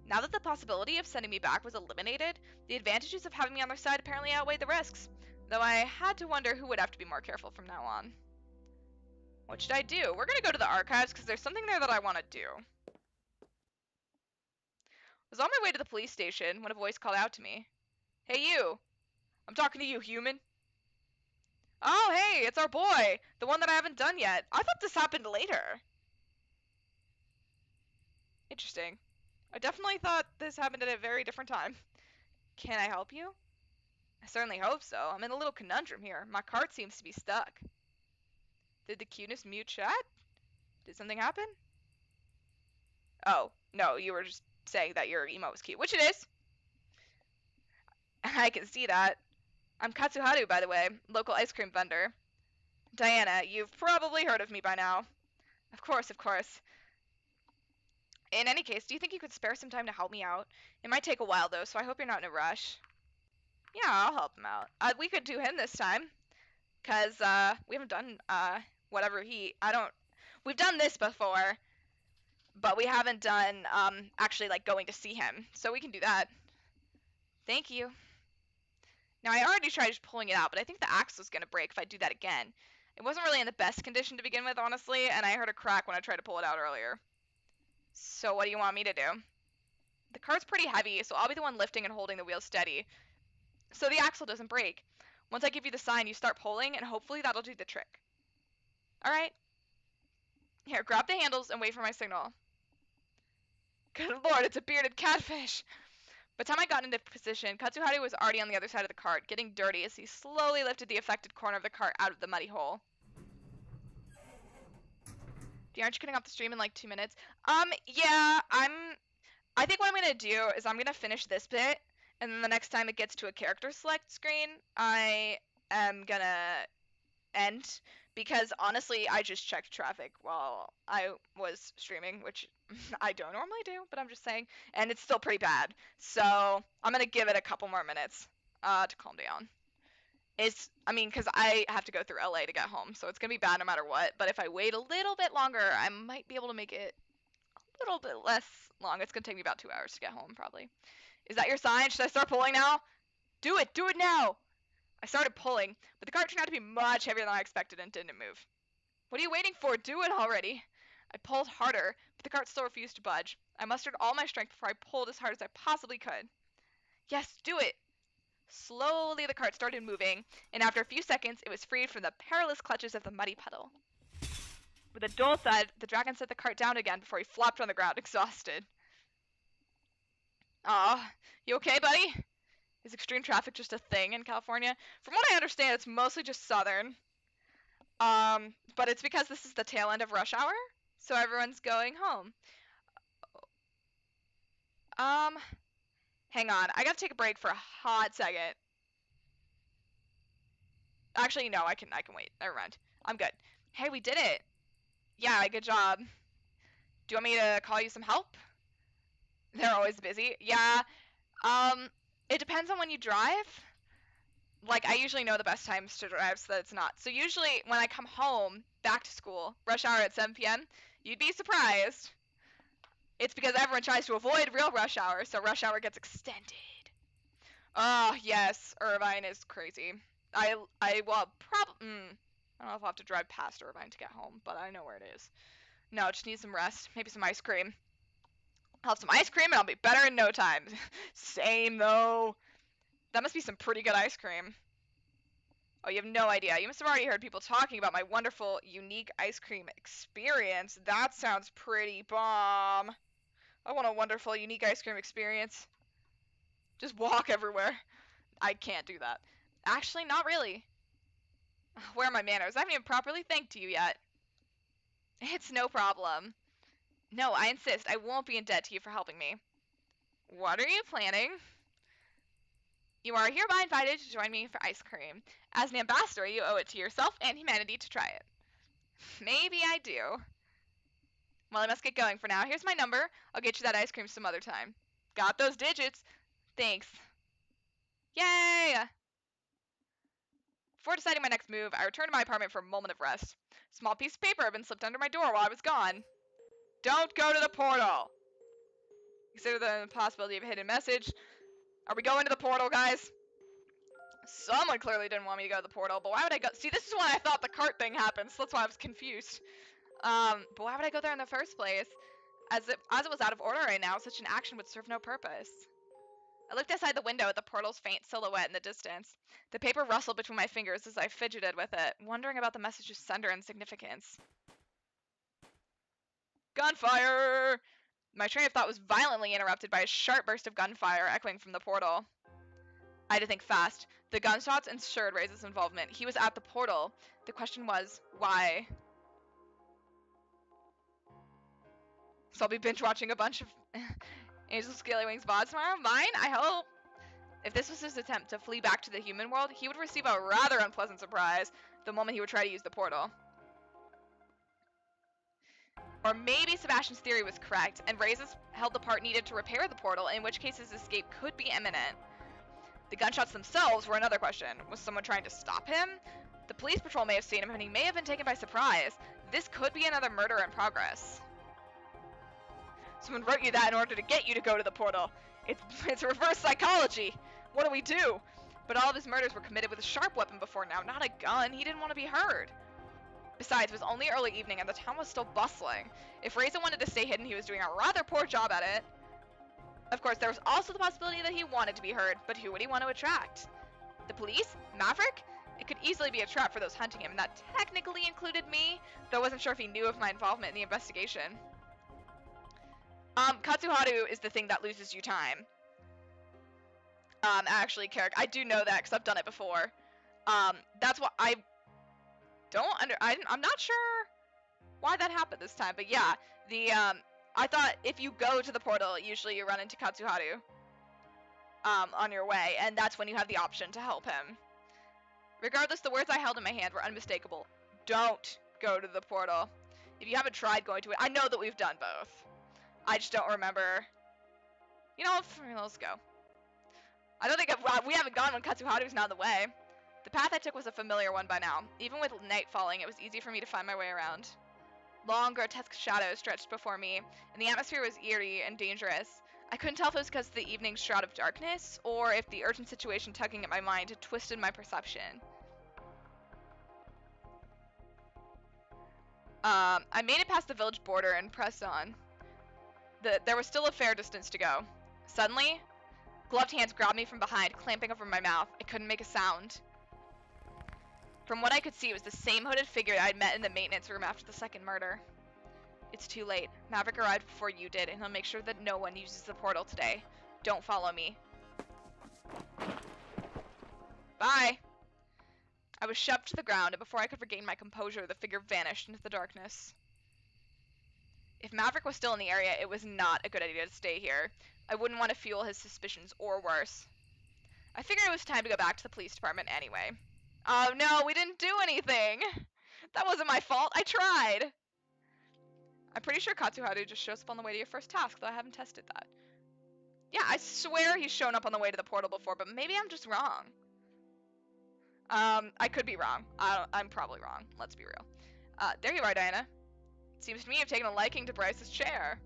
Now that the possibility of sending me back was eliminated, the advantages of having me on their side apparently outweighed the risks, though I had to wonder who would have to be more careful from now on. What should I do? We're gonna go to the archives because there's something there that I want to do. I was on my way to the police station when a voice called out to me. Hey you! I'm talking to you, human. Oh, hey, it's our boy! The one that I haven't done yet. I thought this happened later. Interesting. I definitely thought this happened at a very different time. Can I help you? I certainly hope so. I'm in a little conundrum here. My cart seems to be stuck. Did the cuteness mute chat? Did something happen? Oh, no, you were just saying that your emote was cute, which it is. I can see that. I'm Katsuharu, by the way, local ice cream vendor. Diana, you've probably heard of me by now. Of course, of course. In any case, do you think you could spare some time to help me out? It might take a while, though, so I hope you're not in a rush. Yeah, I'll help him out. We could do him this time. Because, we haven't done, whatever we've done this before, but we haven't done, actually, like, going to see him. So we can do that. Thank you. Now, I already tried just pulling it out, but I think the axe was going to break if I do that again. It wasn't really in the best condition to begin with, honestly, and I heard a crack when I tried to pull it out earlier. So what do you want me to do? The cart's pretty heavy, so I'll be the one lifting and holding the wheel steady, so the axle doesn't break. Once I give you the sign, you start pulling, and hopefully that'll do the trick. Alright. Here, grab the handles and wait for my signal. Good lord, it's a bearded catfish! By the time I got into position, Katsuharu was already on the other side of the cart, getting dirty as he slowly lifted the affected corner of the cart out of the muddy hole. Aren't you getting off the stream in like 2 minutes? Yeah, I think what I'm gonna do is I'm gonna finish this bit, and then the next time it gets to a character select screen, I am gonna end, because honestly, I just checked traffic while I was streaming, which I don't normally do, but I'm just saying, and it's still pretty bad. So I'm gonna give it a couple more minutes to calm down. Because I have to go through LA to get home, so it's gonna be bad no matter what. But if I wait a little bit longer, I might be able to make it a little bit less long. It's gonna take me about 2 hours to get home, probably. Is that your sign? Should I start pulling now? Do it now! I started pulling, but the cart turned out to be much heavier than I expected and didn't move. What are you waiting for? Do it already! I pulled harder, but the cart still refused to budge. I mustered all my strength before I pulled as hard as I possibly could. Yes, do it! Slowly the cart started moving, and after a few seconds it was freed from the perilous clutches of the muddy puddle. With a dull thud, the dragon set the cart down again before he flopped on the ground, exhausted. Aw, you okay, buddy? Is extreme traffic just a thing in California? From what I understand, it's mostly just southern. But it's because this is the tail end of rush hour, so everyone's going home. Hang on. I gotta take a break for a hot second. Actually, no, I can wait. Never mind. I'm good. Hey, we did it. Yeah, good job. Do you want me to call you some help? They're always busy. Yeah. It depends on when you drive. Like, I usually know the best times to drive so that it's not. So usually when I come home, back to school, rush hour at 7 p.m., you'd be surprised. It's because everyone tries to avoid real rush hour, so rush hour gets extended. Oh, yes, Irvine is crazy. Well, I don't know if I'll have to drive past Irvine to get home, but I know where it is. No, just need some rest, maybe some ice cream. I'll have some ice cream and I'll be better in no time. Same, though. That must be some pretty good ice cream. Oh, you have no idea. You must have already heard people talking about my wonderful, unique ice cream experience. That sounds pretty bomb. I want a wonderful, unique ice cream experience. Just walk everywhere. I can't do that. Actually, not really. Where are my manners? I haven't even properly thanked you yet. It's no problem. No, I insist. I won't be in debt to you for helping me. What are you planning? You are hereby invited to join me for ice cream. As an ambassador, you owe it to yourself and humanity to try it. Maybe I do. Well, I must get going for now. Here's my number. I'll get you that ice cream some other time. Got those digits. Thanks. Yay! Before deciding my next move, I returned to my apartment for a moment of rest. A small piece of paper had been slipped under my door while I was gone. Don't go to the portal! Consider the possibility of a hidden message. Are we going to the portal, guys? Someone clearly didn't want me to go to the portal, but why would I go? See, this is when I thought the cart thing happened, so that's why I was confused. But why would I go there in the first place? As it was out of order right now, such an action would serve no purpose. I looked outside the window at the portal's faint silhouette in the distance. The paper rustled between my fingers as I fidgeted with it, wondering about the message's sender and significance. Gunfire! My train of thought was violently interrupted by a sharp burst of gunfire echoing from the portal. I had to think fast. The gunshots ensured Reyes' involvement. He was at the portal. The question was, why? So I'll be binge-watching a bunch of Angel Scaly Wings VODs tomorrow. Mine, I hope. If this was his attempt to flee back to the human world, he would receive a rather unpleasant surprise the moment he would try to use the portal. Or maybe Sebastian's theory was correct, and Reyes held the part needed to repair the portal, in which case his escape could be imminent. The gunshots themselves were another question. Was someone trying to stop him? The police patrol may have seen him, and he may have been taken by surprise. This could be another murder in progress. Someone wrote you that in order to get you to go to the portal. It's reverse psychology. What do we do? But all of his murders were committed with a sharp weapon before now, not a gun. He didn't want to be heard. Besides, it was only early evening and the town was still bustling. If Reza wanted to stay hidden, he was doing a rather poor job at it. Of course, there was also the possibility that he wanted to be heard, but who would he want to attract? The police? Maverick? It could easily be a trap for those hunting him, and that technically included me, though I wasn't sure if he knew of my involvement in the investigation. Katsuharu is the thing that loses you time. Actually, Carrick, I do know that because I've done it before. That's what I'm not sure why that happened this time, but yeah, I thought if you go to the portal, usually you run into Katsuharu, on your way, and that's when you have the option to help him. Regardless, the words I held in my hand were unmistakable. Don't go to the portal. If you haven't tried going to it, I know that we've done both. I just don't remember. You know, let's go. I don't think we haven't gone when Katsuharu's not in the way. The path I took was a familiar one by now. Even with night falling, it was easy for me to find my way around. Long, grotesque shadows stretched before me, and the atmosphere was eerie and dangerous. I couldn't tell if it was because of the evening's shroud of darkness, or if the urgent situation tugging at my mind had twisted my perception. I made it past the village border and pressed on. There was still a fair distance to go. Suddenly, gloved hands grabbed me from behind, clamping over my mouth. I couldn't make a sound. From what I could see, it was the same hooded figure I'd met in the maintenance room after the second murder. It's too late. Maverick arrived before you did, and he'll make sure that no one uses the portal today. Don't follow me. Bye! I was shoved to the ground, and before I could regain my composure, the figure vanished into the darkness. If Maverick was still in the area, it was not a good idea to stay here. I wouldn't want to fuel his suspicions, or worse. I figured it was time to go back to the police department anyway. Oh no, we didn't do anything! That wasn't my fault, I tried! I'm pretty sure Katsuharu just shows up on the way to your first task, though I haven't tested that. Yeah, I swear he's shown up on the way to the portal before, but maybe I'm just wrong. I could be wrong. I'm probably wrong, let's be real. There you are, Diana. Seems to me you've taken a liking to Bryce's chair.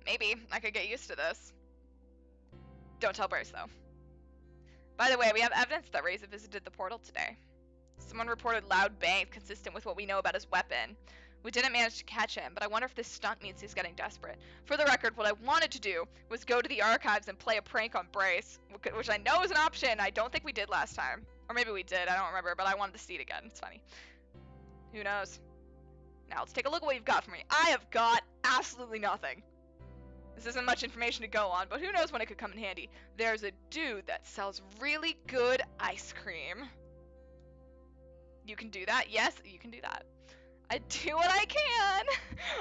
Maybe, I could get used to this. Don't tell Bryce, though. By the way, we have evidence that Reza visited the portal today. Someone reported loud bangs consistent with what we know about his weapon. We didn't manage to catch him, but I wonder if this stunt means he's getting desperate. For the record, what I wanted to do was go to the archives and play a prank on Bryce, which I know is an option I don't think we did last time. Or maybe we did, I don't remember, but I wanted to see it again. It's funny. Who knows? Now, let's take a look at what you've got for me. I have got absolutely nothing. This isn't much information to go on, but who knows when it could come in handy. There's a dude that sells really good ice cream. You can do that? Yes, you can do that. I do what I can!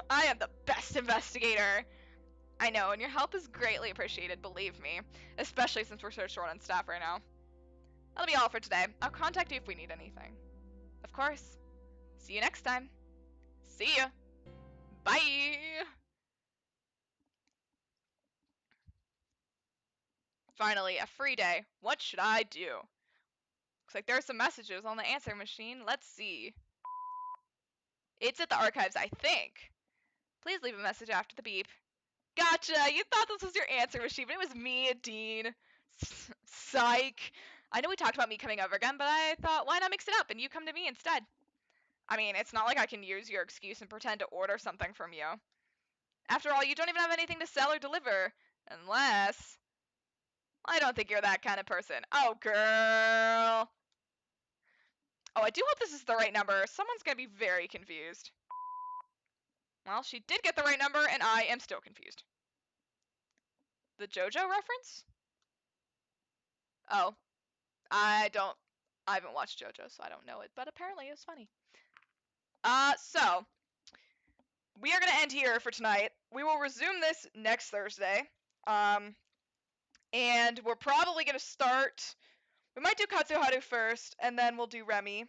I am the best investigator! I know, and your help is greatly appreciated, believe me. Especially since we're so short on staff right now. That'll be all for today. I'll contact you if we need anything. Of course. See you next time. See ya! Bye! Finally, a free day. What should I do? Looks like there are some messages on the answer machine. Let's see. It's at the archives, I think. Please leave a message after the beep. Gotcha! You thought this was your answer machine, but it was me, Dean. Psych. I know we talked about me coming over again, but I thought, why not mix it up and you come to me instead? I mean, it's not like I can use your excuse and pretend to order something from you. After all, you don't even have anything to sell or deliver. Unless... I don't think you're that kind of person. Oh, girl. Oh, I do hope this is the right number. Someone's gonna be very confused. Well, she did get the right number, and I am still confused. The JoJo reference? Oh. I haven't watched JoJo, so I don't know it, but apparently it's funny. So, we are gonna end here for tonight. We will resume this next Thursday. And we're probably gonna start... We might do Katsuharu first, and then we'll do Remy.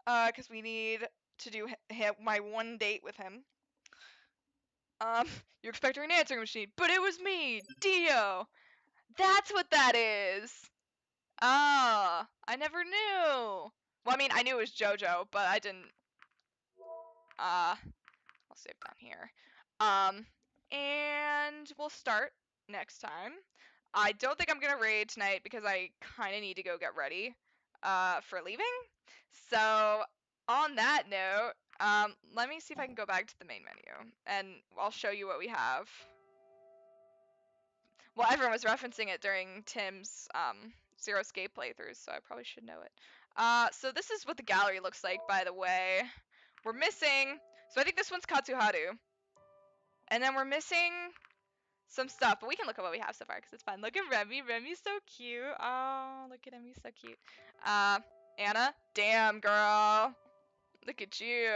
Because we need to do my one date with him. You're expecting an answering machine, but it was me, Dio! That's what that is! Ah, I never knew! Well, I mean, I knew it was JoJo, but I didn't... I'll save down here. And we'll start next time. I don't think I'm gonna raid tonight because I kind of need to go get ready, for leaving. So, on that note, let me see if I can go back to the main menu, and I'll show you what we have. Well, everyone was referencing it during Tim's, Zero Escape playthroughs, so I probably should know it. So this is what the gallery looks like, by the way. We're missing, so I think this one's Katsuharu. And then we're missing some stuff, but we can look at what we have so far, because it's fun. Look at Remy. Remy's so cute. Oh, look at him. He's so cute. Anna. Damn, girl. Look at you.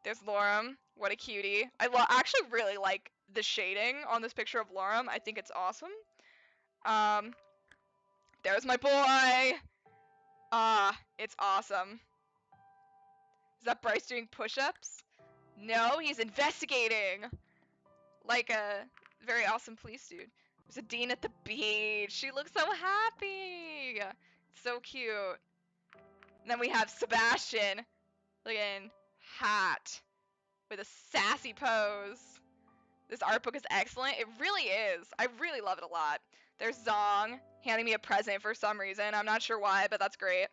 There's Lorem. What a cutie. I actually really like the shading on this picture of Lorem. I think it's awesome. There's my boy. It's awesome. Is that Bryce doing push-ups? No, he's investigating. Like a very awesome police dude. There's a Dean at the beach. She looks so happy. So cute. And then we have Sebastian. Looking hot. With a sassy pose. This art book is excellent. It really is. I really love it a lot. There's Zong handing me a present for some reason. I'm not sure why, but that's great.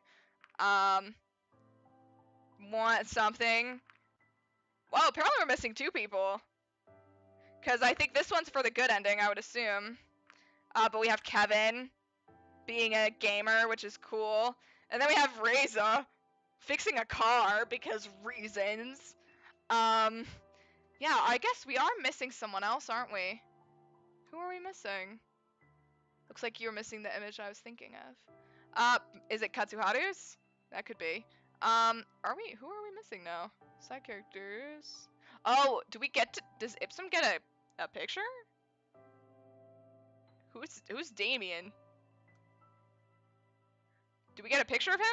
Want something? Whoa, apparently we're missing 2 people. Because I think this one's for the good ending, I would assume. But we have Kevin being a gamer, which is cool. And then we have Reza fixing a car because reasons. Yeah, I guess we are missing someone else, aren't we? Who are we missing? Looks like you're missing the image I was thinking of. Is it Katsuharu's? That could be. Who are we missing now? Side characters. Oh, does Ipsum get a A picture? Who's Damien? Do we get a picture of him?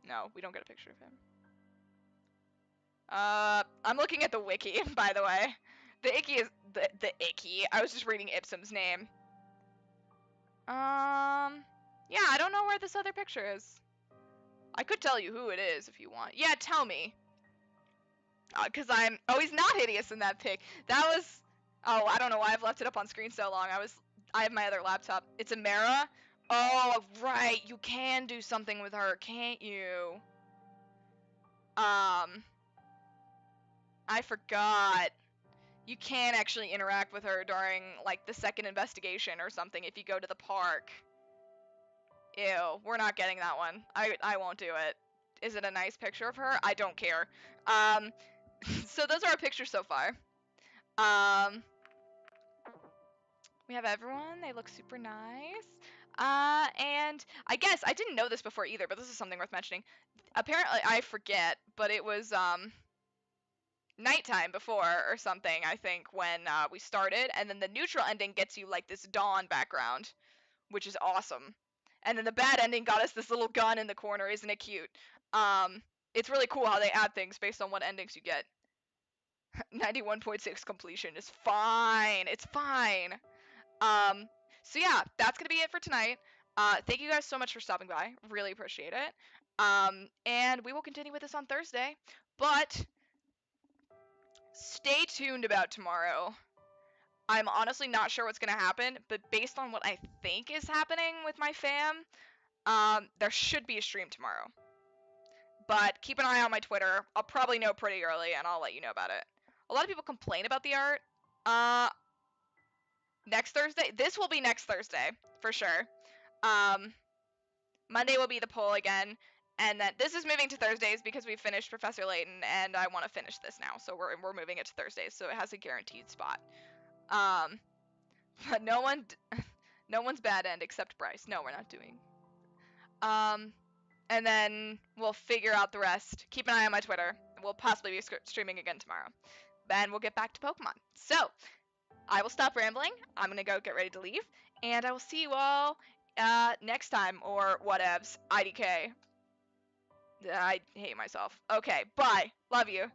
No, we don't get a picture of him. I'm looking at the wiki, by the way. The icky is the icky. I was just reading Ipsum's name. Yeah, I don't know where this other picture is. I could tell you who it is if you want. Yeah, tell me. Cause oh, he's not hideous in that pic. That was, oh, I don't know why I've left it up on screen so long. I have my other laptop. It's Emera. Oh, right. You can do something with her, can't you? I forgot. You can actually interact with her during, like, the second investigation or something if you go to the park. Ew, we're not getting that one. I won't do it. Is it a nice picture of her? I don't care. So those are our pictures so far. We have everyone. They look super nice. And I guess I didn't know this before either, but this is something worth mentioning. Apparently, I forget, but it was nighttime before or something, I think, when we started, and then the neutral ending gets you like this dawn background, which is awesome. And then the bad ending got us this little gun in the corner. Isn't it cute? It's really cool how they add things based on what endings you get. 91.6 completion is fine. It's fine. So yeah, that's gonna be it for tonight. Thank you guys so much for stopping by. Really appreciate it. And we will continue with this on Thursday. But stay tuned about tomorrow. I'm honestly not sure what's gonna happen, but based on what I think is happening with my fam, there should be a stream tomorrow. But keep an eye on my Twitter. I'll probably know pretty early, and I'll let you know about it. A lot of people complain about the art. Next Thursday? This will be next Thursday, for sure. Monday will be the poll again. And then this is moving to Thursdays because we finished Professor Layton, and I want to finish this now, so we're moving it to Thursdays, so it has a guaranteed spot. But no one's bad end except Bryce. No, we're not doing. And then we'll figure out the rest. Keep an eye on my Twitter. We'll possibly be streaming again tomorrow. Then we'll get back to Pokemon. So, I will stop rambling. I'm gonna go get ready to leave, and I will see you all next time, or whatevs. IDK. I hate myself. Okay, bye. Love you.